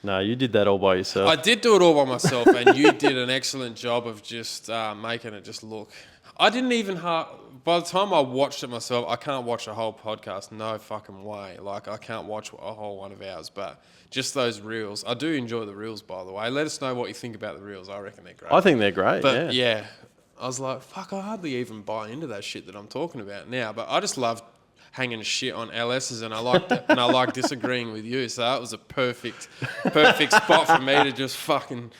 No, you did that all by yourself. I did do it all by myself, and you did an excellent job of just making it just look. I didn't even by the time I watched it myself, I can't watch a whole podcast, no fucking way. Like, I can't watch a whole one of ours, but just those reels. I do enjoy the reels, by the way. Let us know what you think about the reels. I reckon they're great. I think they're great, but yeah. I was like, fuck, I hardly even buy into that shit that I'm talking about now, but I just love hanging shit on LSs, and I like disagreeing with you. So that was a perfect spot for me to just fucking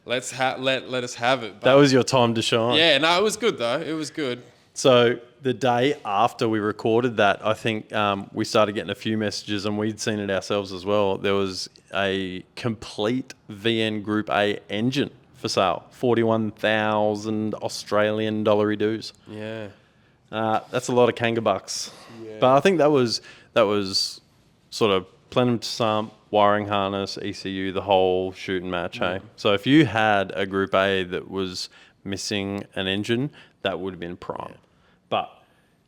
let us have it. But that was your time to shine. Yeah, no, it was good though. It was good. So the day after we recorded that, I think we started getting a few messages, and we'd seen it ourselves as well. There was a complete VN Group A engine for sale, 41,000 Australian dollary dues. Yeah. That's a lot of kanga bucks. Yeah. But I think that was sort of plenum to sump, wiring harness, ECU, the whole shooting match, hey? So if you had a Group A that was missing an engine, that would have been prime. Yeah. But,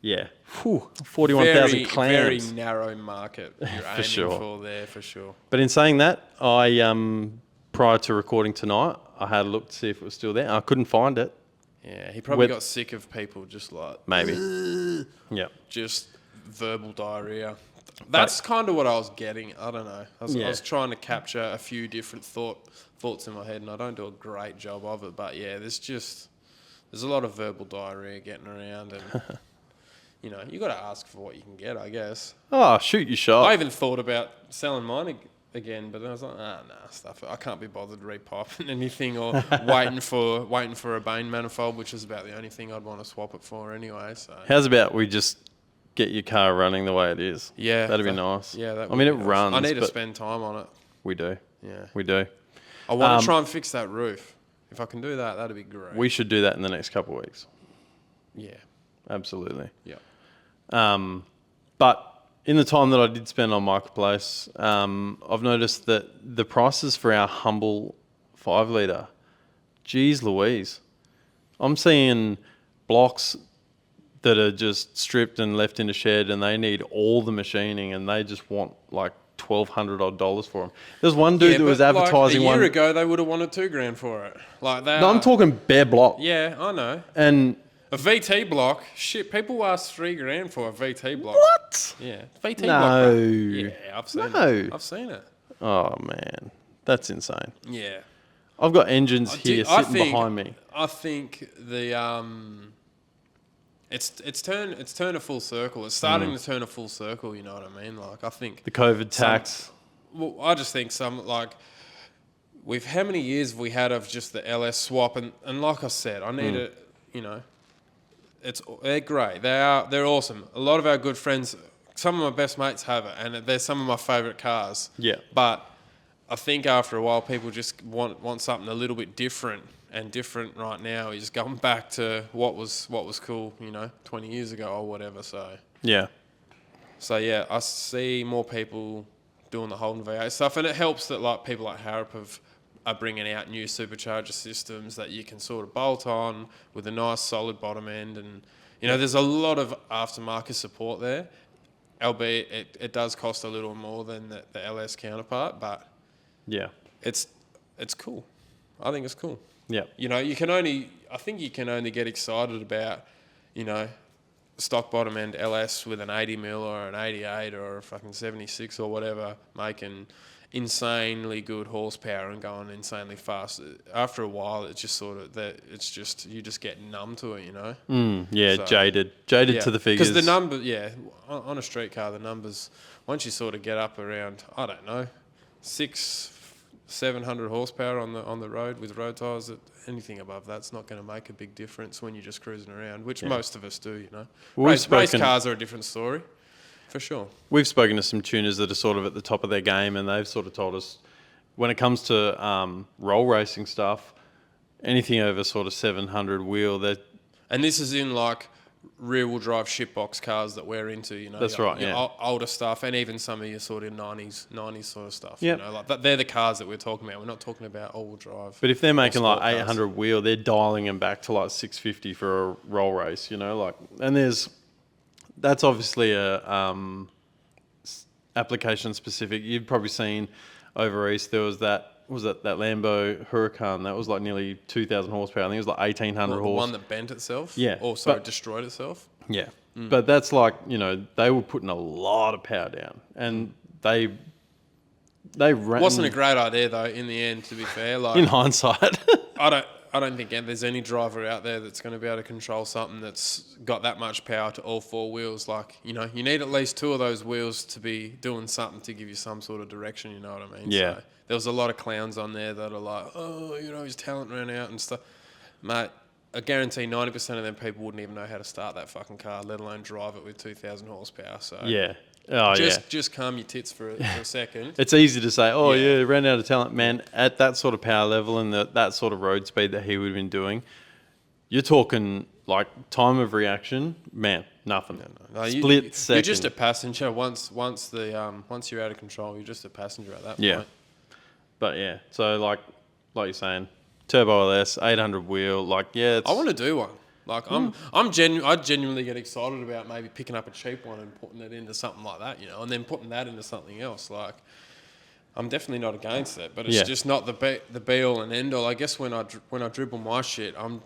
yeah, 41,000 clams. Very narrow market you're aiming for there, for sure. But in saying that, I prior to recording tonight, I had a look to see if it was still there. I couldn't find it. Yeah, he probably got sick of people just like... Maybe. Yeah. Just verbal diarrhea. That's kind of what I was getting. I don't know. I was trying to capture a few different thoughts in my head, and I don't do a great job of it. But yeah, there's a lot of verbal diarrhea getting around, and you got to ask for what you can get, I guess. Oh, shoot your shot. I even thought about selling mine again, but I was like, stuff. I can't be bothered repiping anything or waiting for a Bane manifold, which is about the only thing I'd want to swap it for anyway. So how's about we just get your car running the way it is. Yeah. That'd be nice. Yeah, that I mean, it would be nice. runs. I need to but spend time on it. We do. Yeah. We do. I want to try and fix that roof. If I can do that, that'd be great. We should do that in the next couple of weeks. Yeah. Absolutely. Yeah. But in the time that I did spend on Marketplace, I've noticed that the prices for our humble 5 litre, geez Louise, I'm seeing blocks that are just stripped and left in a shed, and they need all the machining, and they just want like $1,200 for them. There's one dude that was advertising like a year ago, they would have wanted $2,000 for it. Like that. No, I'm talking bare block. Yeah, I know. And a VT block, shit, people ask $3,000 for a VT block. what? Yeah, VT No. block. Bro. Yeah, I've seen it. I've seen it. Oh man, that's insane. Yeah. I've got engines here sitting behind me. I think the it's turned a full circle. It's starting to turn a full circle. You know what I mean? Like I think The COVID tax. Well, I just think how many years have we had of just the LS swap and like I said, I need it. You know, they're great. They're awesome. A lot of our good friends, some of my best mates have it, and they're some of my favourite cars. Yeah. But I think after a while, people just want something a little bit different. And different right now is going back to what was cool, 20 years ago or whatever. So Yeah. yeah, I see more people doing the Holden V8 stuff, and it helps that like people like Harrop are bringing out new supercharger systems that you can sort of bolt on with a nice solid bottom end, and there's a lot of aftermarket support there, albeit it does cost a little more than the LS counterpart, but Yeah. it's cool. I think it's cool. Yeah. I think you can only get excited about, stock bottom end LS with an 80 mil or an 88 or a fucking 76 or whatever, making insanely good horsepower and going insanely fast. After a while, it's just sort of you just get numb to it, Yeah, So, jaded to the figures. Because the number, on a street car, the numbers, once you sort of get up around, I don't know, 700 horsepower on the road with road tyres, anything above that's not going to make a big difference when you're just cruising around, which most of us do, Race cars are a different story, for sure. We've spoken to some tuners that are sort of at the top of their game, and they've sort of told us when it comes to roll racing stuff, anything over sort of 700 wheel, and this is in like rear-wheel drive shitbox cars that we're into, That's right, yeah. Older stuff, and even some of your sort of 90s sort of stuff. Yep. Like they're the cars that we're talking about. We're not talking about all-wheel drive. But if they're making like sport 800 wheel, they're dialing them back to like 650 for a roll race, and that's obviously a application specific. You've probably seen over east there was that Lambo Huracan that was like nearly 2,000 horsepower. I think it was like 1,800 The horse. one that bent itself? Yeah, Also but- destroyed itself? Yeah, but that's like they were putting a lot of power down, and they ran. Wasn't a great idea though. In the end, to be fair, like in hindsight. I don't think there's any driver out there that's going to be able to control something that's got that much power to all four wheels. Like you need at least two of those wheels to be doing something to give you some sort of direction. You know what I mean? Yeah. So there was a lot of clowns on there that are like, oh, his talent ran out and stuff, mate. I guarantee 90% of them people wouldn't even know how to start that fucking car, let alone drive it with 2,000 horsepower. So Yeah. Oh, just calm your tits for a second. It's easy to say, ran out of talent. Man, at that sort of power level and that sort of road speed that he would have been doing, you're talking like time of reaction, man, nothing. No, Split second. You're just a passenger. Once you're out of control, you're just a passenger at that point. Yeah. But yeah, so like you're saying, turbo LS, 800 wheel, I want to do one. Like I genuinely get excited about maybe picking up a cheap one and putting it into something like that, and then putting that into something else. Like I'm definitely not against it, but it's just not the be all and end all. I guess when I dribble my shit, I'm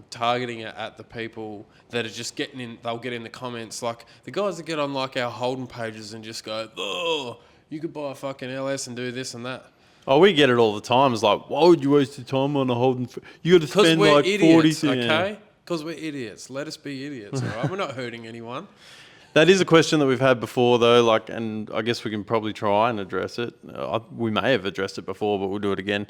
targeting it at the people that are just getting in. They'll get in the comments, like the guys that get on like our Holden pages and just go, "Oh, you could buy a fucking LS and do this and that." Oh, we get it all the time. It's like, why would you waste your time on a Holden? You got to spend we're like idiots, 40. okay? Because we're idiots. Let us be idiots, all right? We're not hurting anyone. That is a question that we've had before, though. And I guess we can probably try and address it. We may have addressed it before, but we'll do it again.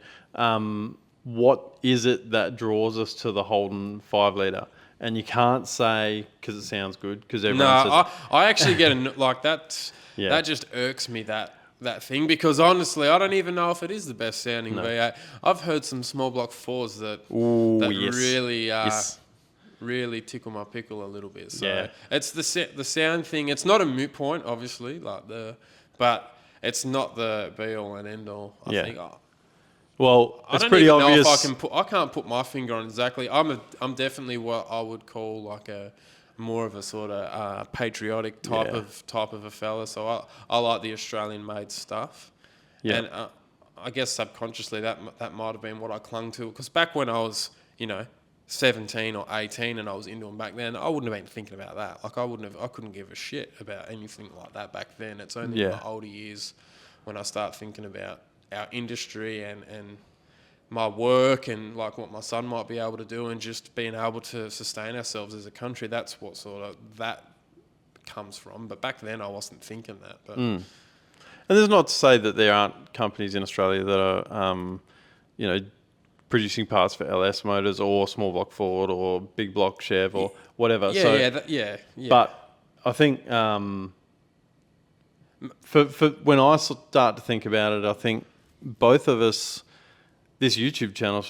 What is it that draws us to the Holden 5 litre? and you can't say because it sounds good because everyone No, says I actually get like that. Yeah. That just irks me, that thing, because honestly, I don't even know if it is the best sounding V8. I've heard some small block 4s that yes. really Yes. really tickle my pickle a little bit. So Yeah. it's the sound thing. It's not a moot point, obviously, but it's not the be all and end all. I Yeah. think. Well, I it's don't pretty even obvious. know if I can't put my finger on exactly. I'm definitely what I would call like a more of a sort of patriotic type of a fella. So I like the Australian made stuff. Yeah. And I guess subconsciously that might have been what I clung to, because back when I was 17 or 18 and I was into them back then, I wouldn't have been thinking about that. Like I couldn't give a shit about anything like that back then. It's only in my older years when I start thinking about our industry and my work and like what my son might be able to do and just being able to sustain ourselves as a country. That's what sort of that comes from. But back then I wasn't thinking that. But And there's not to say that there aren't companies in Australia that are, producing parts for LS motors or small block Ford or big block Chev or whatever. Yeah. But I think for when I start to think about it, I think both of us, this YouTube channel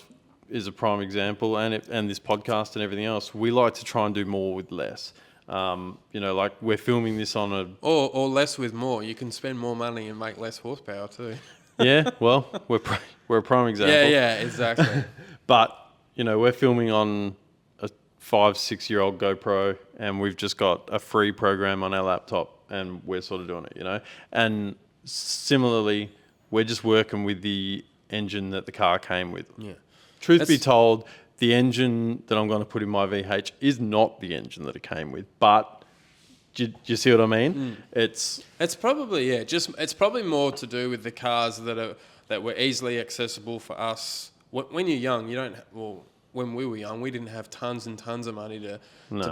is a prime example, and this podcast and everything else, we like to try and do more with less. Like we're filming this on a... Or less with more. You can spend more money and make less horsepower too. Yeah, well, we're a prime example. Yeah, exactly. But, we're filming on a 5-6-year-old GoPro, and we've just got a free program on our laptop, and we're sort of doing it, And similarly, we're just working with the engine that the car came with. Yeah. Truth be told, the engine that I'm going to put in my VH is not the engine that it came with, but do you see what I mean? It's probably it's probably more to do with the cars that were easily accessible for us. When you're young, when we were young, we didn't have tons and tons of money to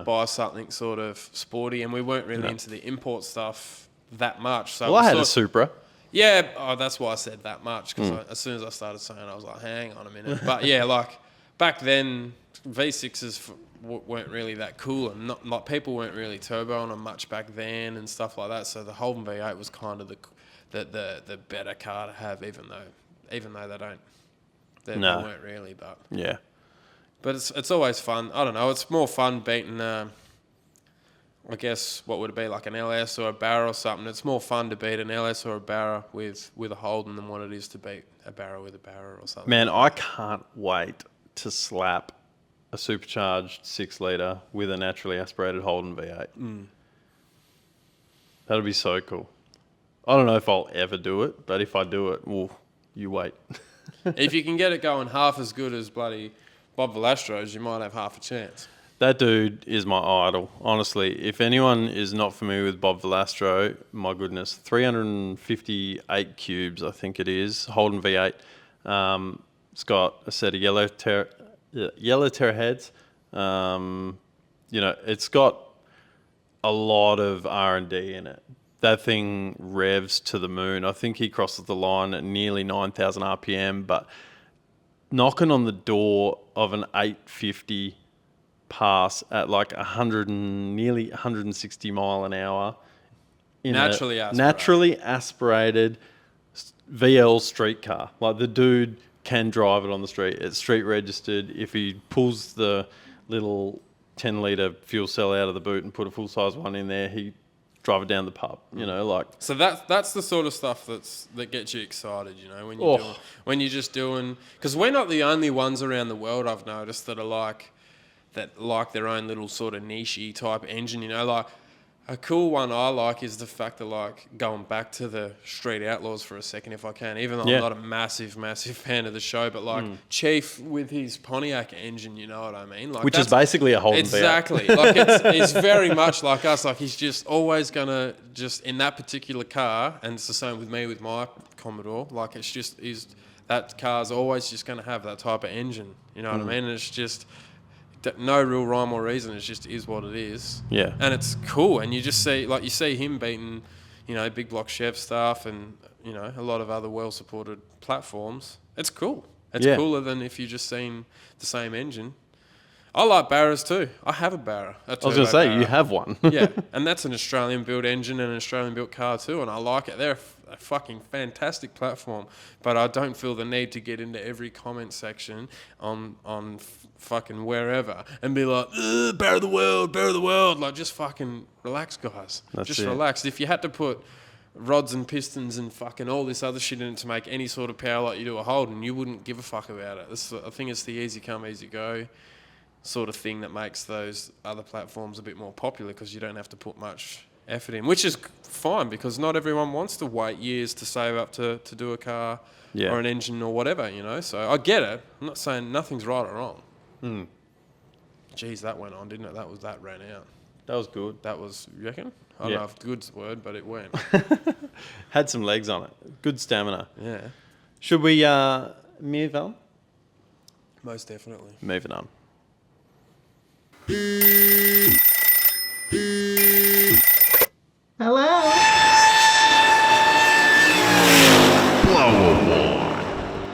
buy something sort of sporty, and we weren't really into the import stuff that much. So I had a Supra. Yeah, that's why I said that much, because as soon as I started saying it, I was like, hang on a minute. But yeah, like back then, V6s weren't really that cool, and not like people weren't really turbo on them much back then and stuff like that. So the Holden V8 was kind of the better car to have, even though they weren't really. But Yeah. But it's always fun. I don't know. It's more fun beating. I guess what would it be, like an LS or a Barra or something? It's more fun to beat an LS or a Barra with a Holden than what it is to beat a Barra with a Barra or something. Man, I can't wait to slap a supercharged 6-litre with a naturally aspirated Holden V8. That'll be so cool. I don't know if I'll ever do it, but if I do it, well, you wait. If you can get it going half as good as bloody Bob Velastro's, you might have half a chance. That dude is my idol, honestly. If anyone is not familiar with Bob Velastro, my goodness, 358 cubes, I think it is, Holden V8. It's got a set of yellow terra heads. It's got a lot of R&D in it. That thing revs to the moon. I think he crosses the line at nearly 9,000 RPM, but knocking on the door of an 850 pass at like nearly 160 mile an hour in naturally aspirated VL street car. Like the dude can drive it on the street. It's street registered. If he pulls the little 10-litre fuel cell out of the boot and put a full-size one in there, he drive it down the pub. So that's the sort of stuff that gets you excited. When you're just doing, because we're not the only ones around the world, I've noticed, that like their own little sort of niche-y type engine. Like a cool one I like is the fact that, like, going back to the Street Outlaws for a second, if I can, even though I'm not a massive fan of the show, but like Chief with his Pontiac engine, you know what I mean? Like, which is basically a Holden exactly. V8. Like it's very much like us. Like he's just always gonna in that particular car, and it's the same with me with my Commodore. Like that car's always just gonna have that type of engine. You know what I mean? And it's just no real rhyme or reason. It just is what it is. Yeah. And it's cool. And you just see him beating, big block Chev stuff and, a lot of other well-supported platforms. It's cool. It's cooler than if you just seen the same engine. I like Barras too. I have a Barra. I was going to say, you have one. Yeah, and that's an Australian-built engine and an Australian-built car too, and I like it. They're a fucking fantastic platform, but I don't feel the need to get into every comment section on fucking wherever and be like, Barra of the world. Like, just fucking relax, guys. Just relax. If you had to put rods and pistons and fucking all this other shit in it to make any sort of power like you do a Holden, you wouldn't give a fuck about it. I think it's the easy come, easy go sort of thing that makes those other platforms a bit more popular, because you don't have to put much effort in, which is fine because not everyone wants to wait years to save up to do a car or an engine or whatever, you know. So I get it. I'm not saying nothing's right or wrong. Jeez, that went on, didn't it? That ran out. That was good. That was, you reckon? I don't know if good's the word, but it went. Had some legs on it. Good stamina. Yeah. Should we move on? Most definitely. Moving on. Hello?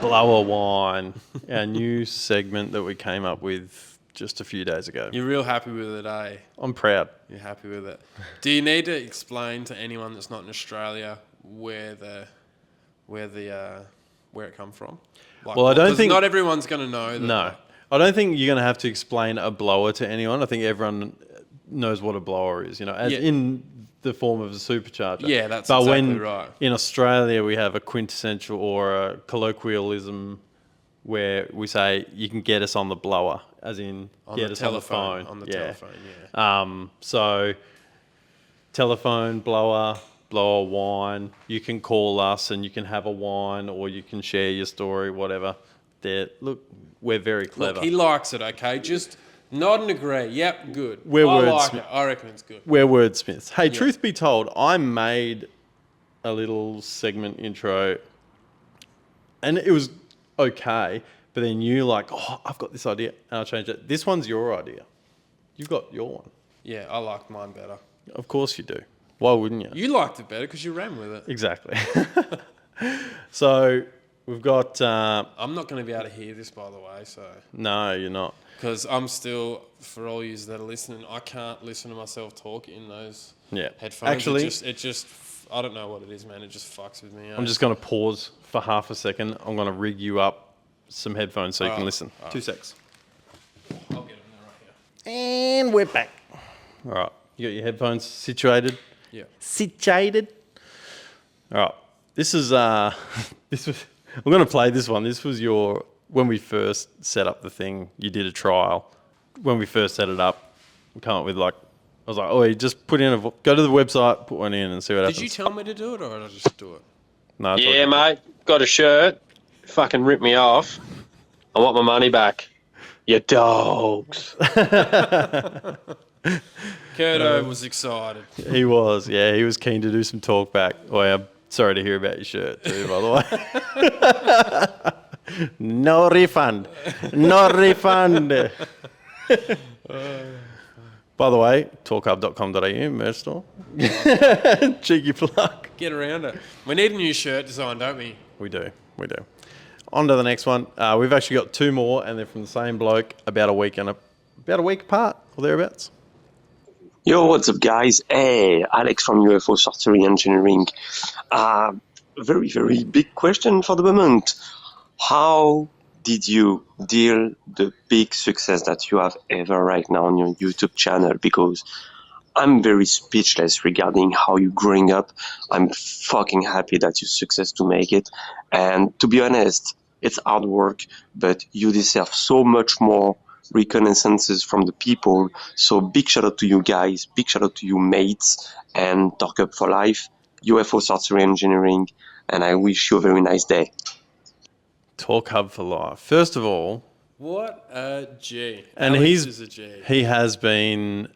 Blower Wine, our new segment that we came up with just a few days ago. You're real happy with it, eh? I'm proud. You're happy with it. Do you need to explain to anyone that's not in Australia where it come from? Like, Well, I don't think not everyone's going to know. No, I don't think you're going to have to explain a blower to anyone. I think everyone knows what a blower is. You know, as in the form of a supercharger. Yeah, that's but exactly when right. In Australia we have a quintessential or a colloquialism where we say you can get us on the blower, as in get us on the phone. On the telephone, yeah. So telephone, blower wine. You can call us and you can have a wine, or you can share your story, whatever. Look, we're very clever. Look, he likes it, okay? Just nod and agree. Yep, good. We're I like wordsmith. it. I reckon it's good. We're wordsmiths. Hey, truth be told, I made a little segment intro and it was okay, but then you I've got this idea and I'll change it. This one's your idea. You've got your one. Yeah, I like mine better. Of course you do. Why wouldn't you? You liked it better because you ran with it. Exactly. So we've got... I'm not going to be able to hear this, by the way, so... No, you're not. Because I'm still, for all you that are listening, I can't listen to myself talk in those headphones. Actually... It just, I don't know what it is, man. It just fucks with me. I'm just going to pause for half a second. I'm going to rig you up some headphones so you can listen. 2 secs. I'll get them there right here. And we're back. All right. You got your headphones situated? Yeah. Situated. All right. This is this was. I'm going to play this one. This was when we first set up the thing. You did a trial. When we first set it up, we come up with I was like, oh, you just put in go to the website, put one in, and see what happens. Did you tell me to do it, or did I just do it? No. Yeah, mate. Got a shirt. Fucking ripped me off. I want my money back. You dogs. Kurto was excited. He was. Yeah, he was keen to do some talk back. Oh, yeah. Sorry to hear about your shirt too, by the way. No refund. No refund. By the way, torqhub.com.au, merch store. Cheeky plug. Get around it. We need a new shirt design, don't we? We do. On to the next one. We've actually got 2 more, and they're from the same bloke, about a week apart, or thereabouts. Yo, what's up, guys? Hey, Alex from UFO Sorcery Engineering. Very, very big question for the moment. How did you deal the big success that you have ever right now on your YouTube channel? Because I'm very speechless regarding how you're growing up. I'm fucking happy that you success to make it. And to be honest, it's hard work, but you deserve so much more reconnaissances from the people. So big shout out to you guys, big shout out to you mates, and Torq Hub for life, UFO Sorcery Engineering, and I wish you a very nice day. Torq Hub for life. First of all, What a G. and Alex is a G. he has been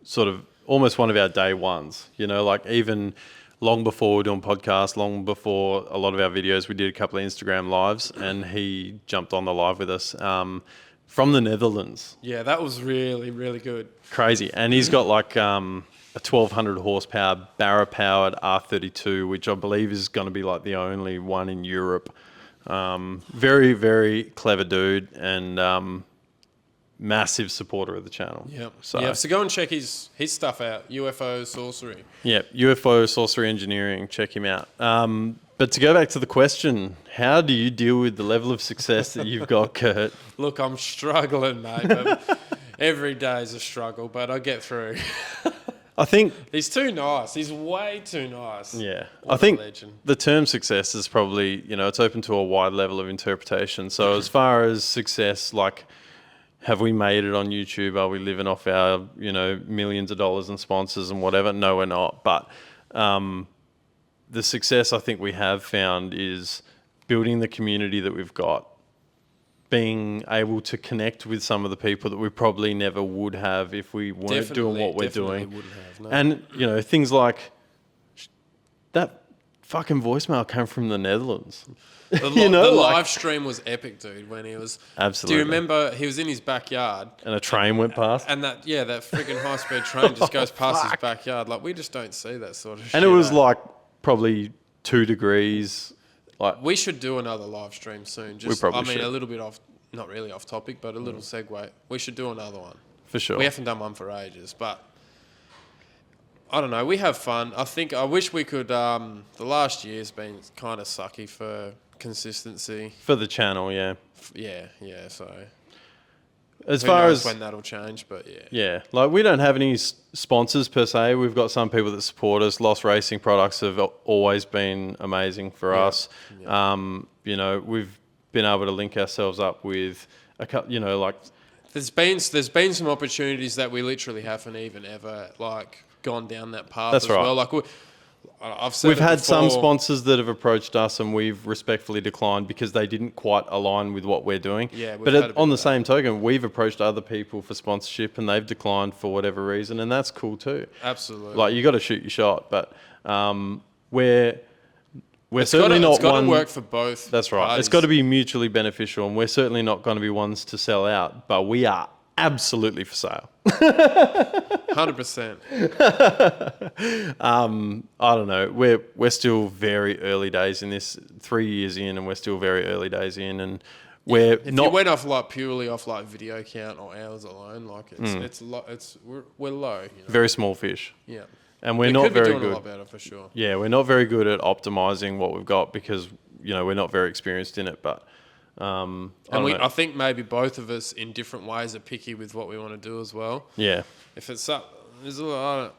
sort of almost one of our day ones. You know, like even long before we were doing podcasts, long before a lot of our videos, we did a couple of Instagram lives, and he jumped on the live with us. From the Netherlands. Yeah, that was really, really good. Crazy. And he's got a 1200 horsepower Barra powered R32, which I believe is going to be the only one in Europe. Very, very clever dude, and massive supporter of the channel. Yep. So, yeah. So go and check his stuff out. UFO Sorcery. Yeah, UFO Sorcery Engineering. Check him out. But to go back to the question, how do you deal with the level of success that you've got, Kurt? Look, I'm struggling, mate. But every day is a struggle, but I get through. I think He's too nice. He's way too nice. Yeah. What I think a legend. the term success is probably, it's open to a wide level of interpretation. So as far as success, like, have we made it on YouTube? Are we living off our, millions of dollars in sponsors and whatever? No, we're not. But the success I think we have found is building the community that we've got, being able to connect with some of the people that we probably never would have if we weren't doing what we're doing. Wouldn't have, no. And, things like that fucking voicemail came from the Netherlands. The live stream was epic, dude, when he was... Absolutely. Do you remember he was in his backyard? And a train went past. And that freaking high-speed train just goes past his backyard. Like, we just don't see that sort of shit. And it was like probably 2 degrees. Like, we should do another live stream soon. We probably should. a little bit off, not really off topic, but a little segue. We should do another one. For sure. We haven't done one for ages, but I don't know. We have fun. I wish we could. The last year's been kind of sucky for consistency. For the channel, yeah. Yeah. So As who far knows as when that'll change, but yeah. Yeah, like we don't have any sponsors per se. We've got some people that support us. Lost Racing products have always been amazing for us. Yeah. We've been able to link ourselves up with a couple, like There's been some opportunities that we literally haven't even ever like gone down that path. That's as right. well. Like I've said we've it had some before. sponsors that have approached us and we've respectfully declined because they didn't quite align with what we're doing. Yeah, we've but had a bit on of the that. same token, we've approached other people for sponsorship and they've declined for whatever reason, and that's cool too. Absolutely. Like you got to shoot your shot, but we're certainly not It's got one. to work for boboth. That's right. It's got to be mutually beneficial, and we're certainly not going to be ones to sell out, but we are absolutely for sale. 100%. I don't know. We're still very early days in this. 3 years in, and we're still very early days in, and we're If not. you went off like purely off like video count or hours alone, like we're low. Very small fish, Yeah. and we're We not could be very doing a good. lot better for sure. Yeah, we're not very good at optimizing what we've got because we're not very experienced in it. But I think maybe both of us in different ways are picky with what we want to do as well. yeah, If it's up, I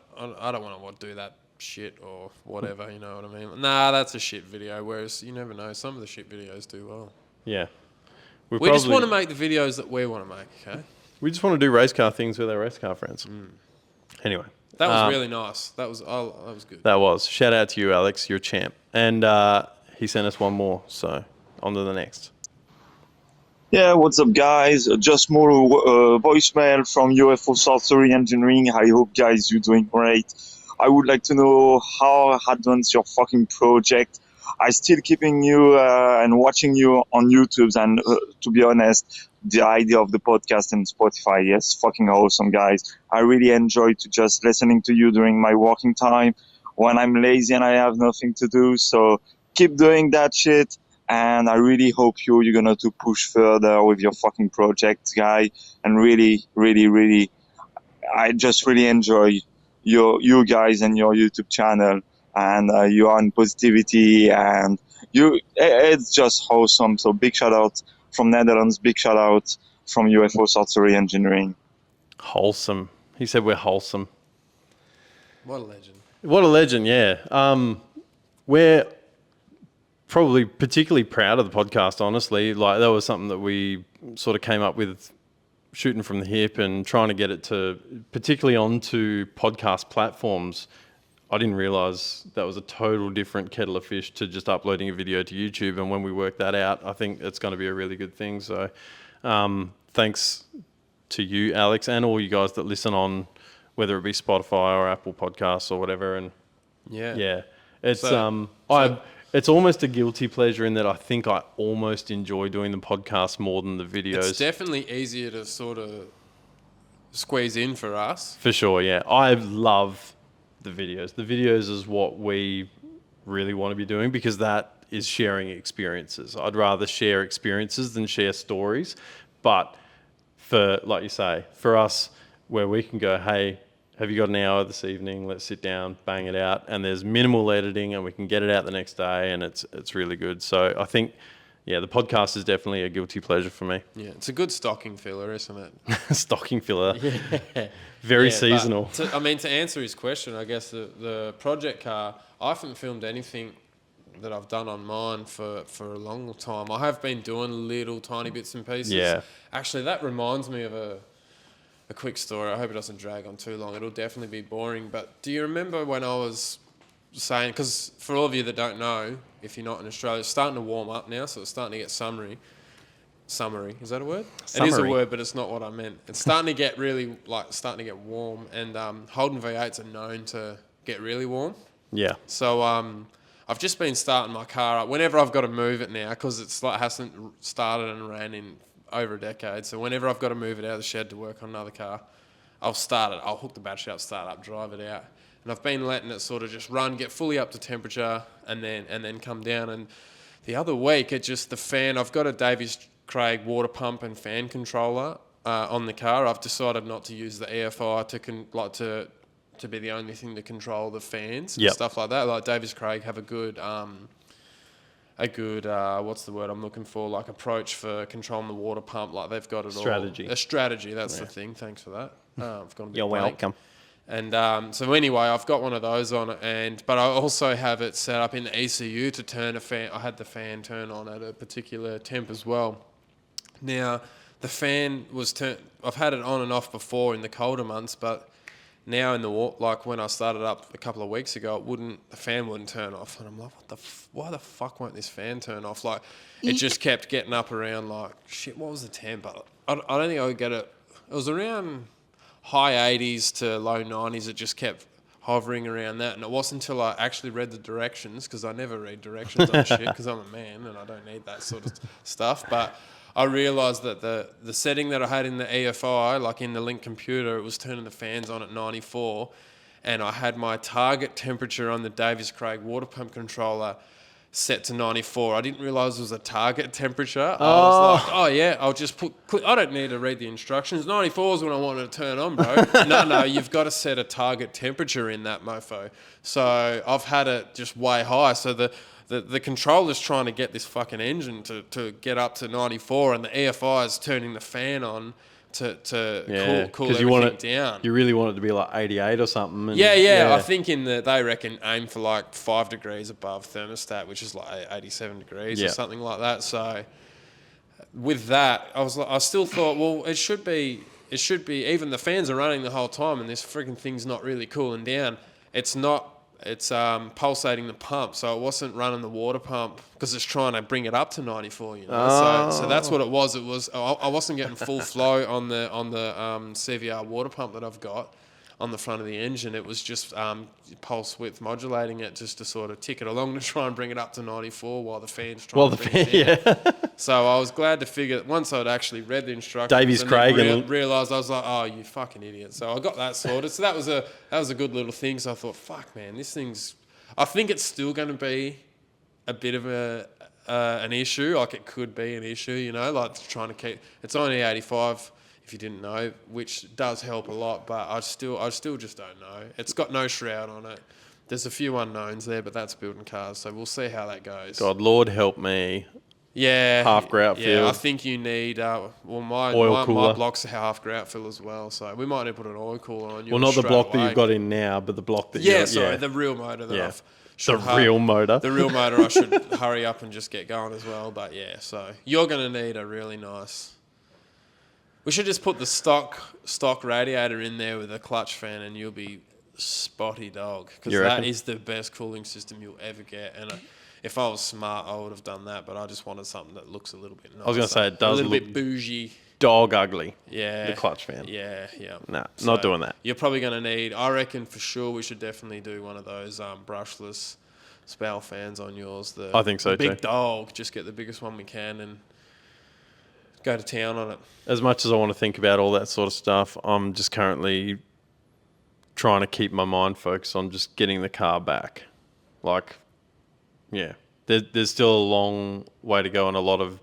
don't want to do that shit or whatever. You know what I mean? Nah, that's a shit video. Whereas you never know, some of the shit videos do well. yeah. We just want to make the videos that we want to make. Okay. We just want to do race car things with our race car friends. Anyway, That was really nice. That was good. that was. Shout out to you, Alex. You're a champ. And he sent us one more. So on to the next. Yeah, what's up, guys? Just more voicemail from UFO Sorcery Engineering. I hope, guys, you're doing great. I would like to know how advanced your fucking project. I still keeping you and watching you on YouTube, and to be honest, the idea of the podcast and Spotify, yes, fucking awesome, guys. I really enjoy to just listening to you during my working time when I'm lazy and I have nothing to do. So keep doing that shit. And I really hope you're gonna to push further with your fucking project, guy. And really, really, really, I just really enjoy you guys and your YouTube channel and your own positivity, and it's just awesome. So big shout out from Netherlands, big shout out from UFO Sorcery Engineering. Wholesome. He said we're wholesome. What a legend. What a legend, yeah. We're probably particularly proud of the podcast, honestly. Like, that was something that we sort of came up with shooting from the hip and trying to get it to, particularly onto podcast platforms. I didn't realize that was a total different kettle of fish to just uploading a video to YouTube. And when we work that out, I think it's going to be a really good thing. So thanks to you, Alex, and all you guys that listen on, whether it be Spotify or Apple Podcasts or whatever. And yeah, it's it's almost a guilty pleasure in that I think I almost enjoy doing the podcast more than the videos. It's definitely easier to sort of squeeze in for us. For sure, yeah. I love the videos. The videos is what we really want to be doing because that is sharing experiences. I'd rather share experiences than share stories. But for, like you say, for us, where we can go, hey, have you got an hour this evening? Let's sit down, bang it out. And there's minimal editing and we can get it out the next day, and it's really good. So I think, yeah, the podcast is definitely a guilty pleasure for me. Yeah, it's a good stocking filler, isn't it? Stocking filler. Very seasonal. To answer his question, I guess the project car, I haven't filmed anything that I've done on mine for a long time. I have been doing little tiny bits and pieces. Yeah. Actually, that reminds me of a quick story. I hope it doesn't drag on too long. It'll definitely be boring. But do you remember when I was saying, because for all of you that don't know, if you're not in Australia, it's starting to warm up now, so it's starting to get summery. Summery, is that a word? Summery. It is a word, but it's not what I meant. It's starting to get really, starting to get warm, and Holden V8s are known to get really warm. Yeah. So I've just been starting my car up whenever I've got to move it now, because it's hasn't started and ran in over a decade. So whenever I've got to move it out of the shed to work on another car, I'll start it. I'll hook the battery up, start up, drive it out. And I've been letting it sort of just run, get fully up to temperature, and then come down. And the other week, it just the fan. I've got a Davies Craig water pump and fan controller on the car. I've decided not to use the EFI to be the only thing to control the fans and stuff like that. Like Davies Craig have a good what's the word I'm looking for? Like approach for controlling the water pump. Like they've got it Strategy. all. A strategy. That's the thing. Thanks for that. I've gone a bit You're blank. welcome. And so anyway, I've got one of those on it, but I also have it set up in the ECU to turn a fan. I had the fan turn on at a particular temp as well. Now, the fan was turned. I've had it on and off before in the colder months, but now in the like when I started up a couple of weeks ago, the fan wouldn't turn off, and I'm like, why the fuck won't this fan turn off? Like, it just kept getting up around like shit. What was the temp? I don't think I would get it. It was around high 80s to low 90s. It just kept hovering around that, and it wasn't until I actually read the directions, because I never read directions on shit because I'm a man and I don't need that sort of stuff. But I realised that the setting that I had in the EFI, like in the Link computer, it was turning the fans on at 94, and I had my target temperature on the Davies Craig water pump controller set to 94. I didn't realise it was a target temperature. I was like, oh yeah, I'll just I don't need to read the instructions. 94 is when I want it to turn on, bro. No, you've got to set a target temperature in that mofo. So I've had it just way high. So the controller's trying to get this fucking engine to get up to 94, and the EFI is turning the fan on to cool everything down. You really want it to be like 88 or something. And I think they reckon aim for like 5 degrees above thermostat, which is like 87 degrees or something like that. So with that, I still thought, well, it should be even the fans are running the whole time, and this freaking thing's not really cooling down. It's not. It's pulsating the pump, so it wasn't running the water pump because it's trying to bring it up to 94. You know, so that's what it was. It was I wasn't getting full flow on the CVR water pump that I've got on the front of the engine. It was just pulse width modulating it just to sort of tick it along to try and bring it up to 94 while the fan's trying to bring it down. So I was glad to figure that once I'd actually read the instructions, Davies Craig realised I was like, oh, you fucking idiot. So I got that sorted. So that was a good little thing. So I thought, fuck, man, this thing's... I think it's still going to be a bit of an issue. Like, it could be an issue, you know, like trying to keep... It's only 85... if you didn't know, which does help a lot, but I still just don't know. It's got no shroud on it. There's a few unknowns there, but that's building cars, so we'll see how that goes. God, Lord help me. Yeah. Half grout fill. Yeah, I think you need, my block's a half grout fill as well, so we might need to put an oil cooler on you. Well, not the block that you've got in now, but the block that the real motor that I've... real motor. The real motor I should hurry up and just get going as well, but yeah, so you're going to need a really nice... We should just put the stock radiator in there with a clutch fan, and you'll be spotty dog, because that is the best cooling system you'll ever get. And if I was smart, I would have done that, but I just wanted something that looks a little bit nice. I was going to say, it does a little look bit bougie. Dog ugly. Yeah. The clutch fan. Yeah. Nah, not doing that. You're probably going to need, I reckon for sure, we should definitely do one of those brushless spout fans on yours. I think so too. Big dog. Just get the biggest one we can and go to town on it. As much as I want to think about all that sort of stuff, I'm just currently trying to keep my mind focused on just getting the car back. Like, yeah, there's still a long way to go and a lot of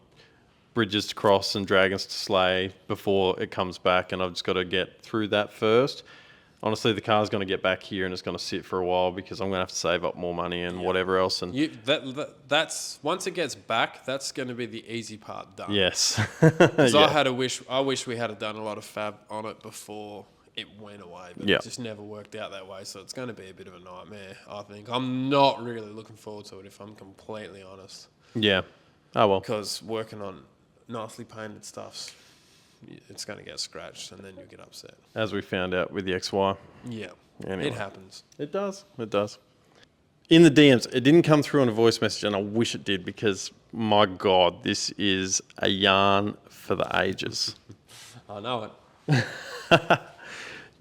bridges to cross and dragons to slay before it comes back, and I've just got to get through that first. Honestly, the car's going to get back here and it's going to sit for a while because I'm going to have to save up more money and whatever else. And that's once it gets back, that's going to be the easy part done. yes, Because yeah. I wish we had done a lot of fab on it before it went away, but it just never worked out that way. So it's going to be a bit of a nightmare, I think. I'm not really looking forward to it, if I'm completely honest. Yeah. Oh well. Because working on nicely painted stuffs, it's going to get scratched and then you'll get upset. As we found out with the XY. Yeah, Anyway. it happens. It does. It does. In the DMs, it didn't come through on a voice message, and I wish it did because, my God, this is a yarn for the ages. I know it.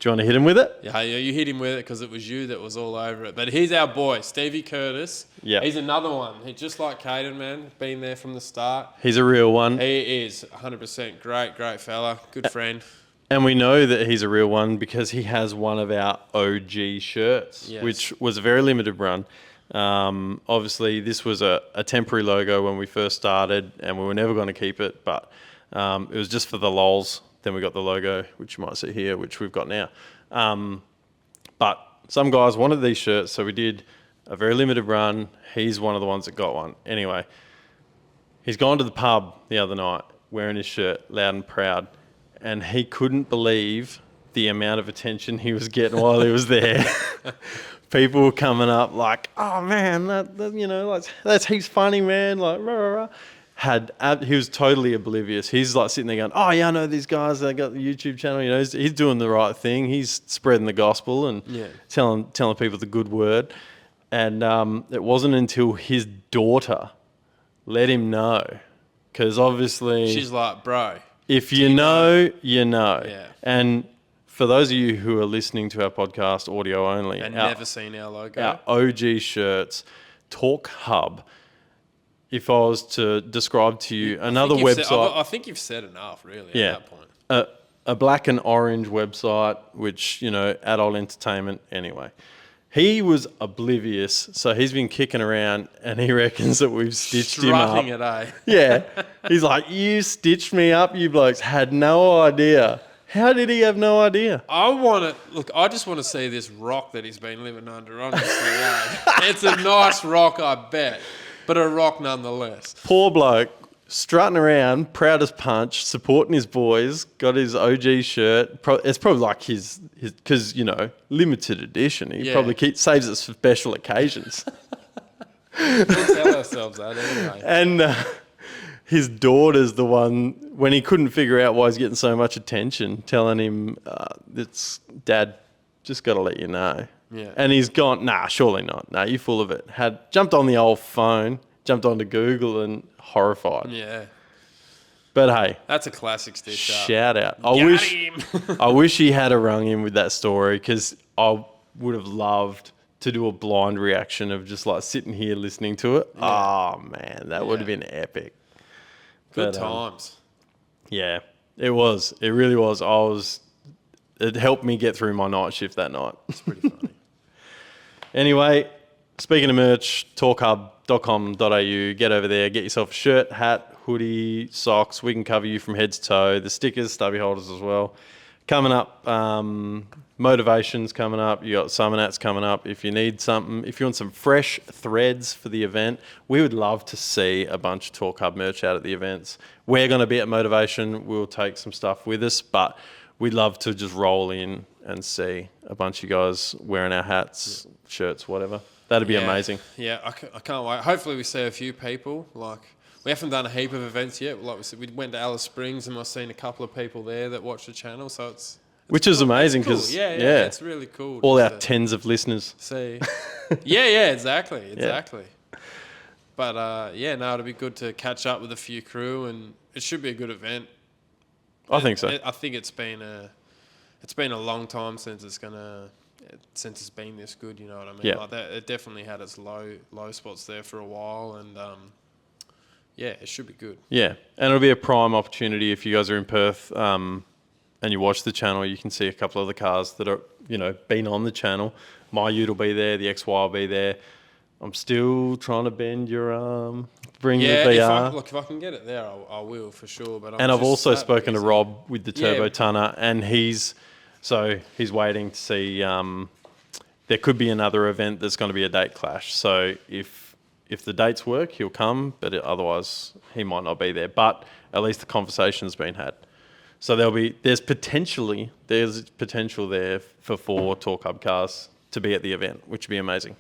Do you want to hit him with it? Yeah, you hit him with it because it was you that was all over it. But he's our boy, Stevie Curtis. Yeah. He's another one. He's just like Caden, man. Been there from the start. He's a real one. He is 100% great fella. Good friend. And we know that he's a real one because he has one of our OG shirts, Yes. which was a very limited run. Obviously, this was a temporary logo when we first started, and we were never going to keep it, but it was just for the lols. Then we got the logo, which you might see here, which we've got now. But some guys wanted these shirts, so we did a very limited run. He's one of the ones that got one. Anyway, he's gone to the pub the other night wearing his shirt, loud and proud, and he couldn't believe the amount of attention he was getting while he was there. People were coming up like, "Oh man, that's he's funny, man!" Like, rah, rah, rah. He was totally oblivious. He's like sitting there going, "Oh yeah, I know these guys. They got the YouTube channel. You know, he's doing the right thing. He's spreading the gospel and telling people the good word." And it wasn't until his daughter let him know, because obviously She's like, bro. if you know, you know. Yeah. And for those of you who are listening to our podcast audio only, And never seen our logo. our OG shirts, Torq Hub. If I was to describe to you another website, I think you've said enough, really, yeah, at that point. a black and orange website, which, you know, adult entertainment. Anyway, he was oblivious, so he's been kicking around, and he reckons that we've stitched him up. Strutting it, eh? Yeah, he's like, "You stitched me up, you blokes. Had no idea." How did he have no idea? I just want to see this rock that he's been living under, honestly. It's a nice rock, I bet. But a rock nonetheless. Poor bloke, strutting around, proud as punch, supporting his boys, got his OG shirt. It's probably like his because, you know, limited edition. He probably saves it for special occasions. We'll tell ourselves that anyway. And his daughter's the one, when he couldn't figure out why he's getting so much attention, telling him, "It's Dad, just got to let you know." Yeah. And he's gone, "Nah, surely not. Nah, you're full of it." Jumped on the old phone, jumped onto Google, and horrified. Yeah. But hey, That's a classic stitch up. shout out. Got him. I wish he had rung him with that story, because I would have loved to do a blind reaction of just like sitting here listening to it. Yeah. Oh man, that would have been epic. Good But, times. Yeah, it was. It really was. It helped me get through my night shift that night. It's pretty funny. Anyway, speaking of merch, torqhub.com.au. Get over there, get yourself a shirt, hat, hoodie, socks. We can cover you from head to toe. The stickers, stubby holders as well. Coming up, motivations coming up. You got summer nats coming up. If you need something, if you want some fresh threads for the event, we would love to see a bunch of Torq Hub merch out at the events. We're going to be at Motivation. We'll take some stuff with us, but we'd love to just roll in and see a bunch of guys wearing our hats, shirts, whatever. That'd be amazing. Yeah, I can't wait. Hopefully we see a few people. Like, we haven't done a heap of events yet. Like we said, we went to Alice Springs and I've seen a couple of people there that watch the channel. So it's Which is amazing cool. because, Yeah, it's really cool. all our just to tens of listeners. see. Yeah, exactly. But it'd be good to catch up with a few crew, and it should be a good event. I think so. I think it's been a long time since it's been this good. You know what I mean? Yeah. Like that, it definitely had its low spots there for a while, and it should be good. Yeah, and it'll be a prime opportunity if you guys are in Perth and you watch the channel. You can see a couple of the cars that are, you know, been on the channel. My Ute will be there, the XY will be there. I'm still trying to bend your arm. Bring Yeah, the VR. if I can get it there, I will for sure. But And I've just also that spoken to busy. Rob with the Turbo Yeah. Tunner, and he's waiting to see. There could be another event that's going to be a date clash. So if the dates work, he'll come, but otherwise he might not be there. But at least the conversation's been had. So there's potential there for 4 Torq Hub cars to be at the event, which would be amazing.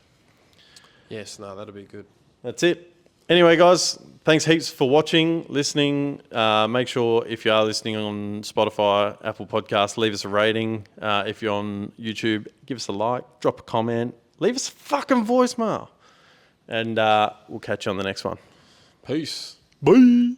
Yes, no, that'll be good. That's it. Anyway, guys, thanks heaps for watching, listening. Make sure if you are listening on Spotify, Apple Podcasts, leave us a rating. If you're on YouTube, give us a like, drop a comment, leave us a fucking voicemail. And we'll catch you on the next one. Peace. Bye.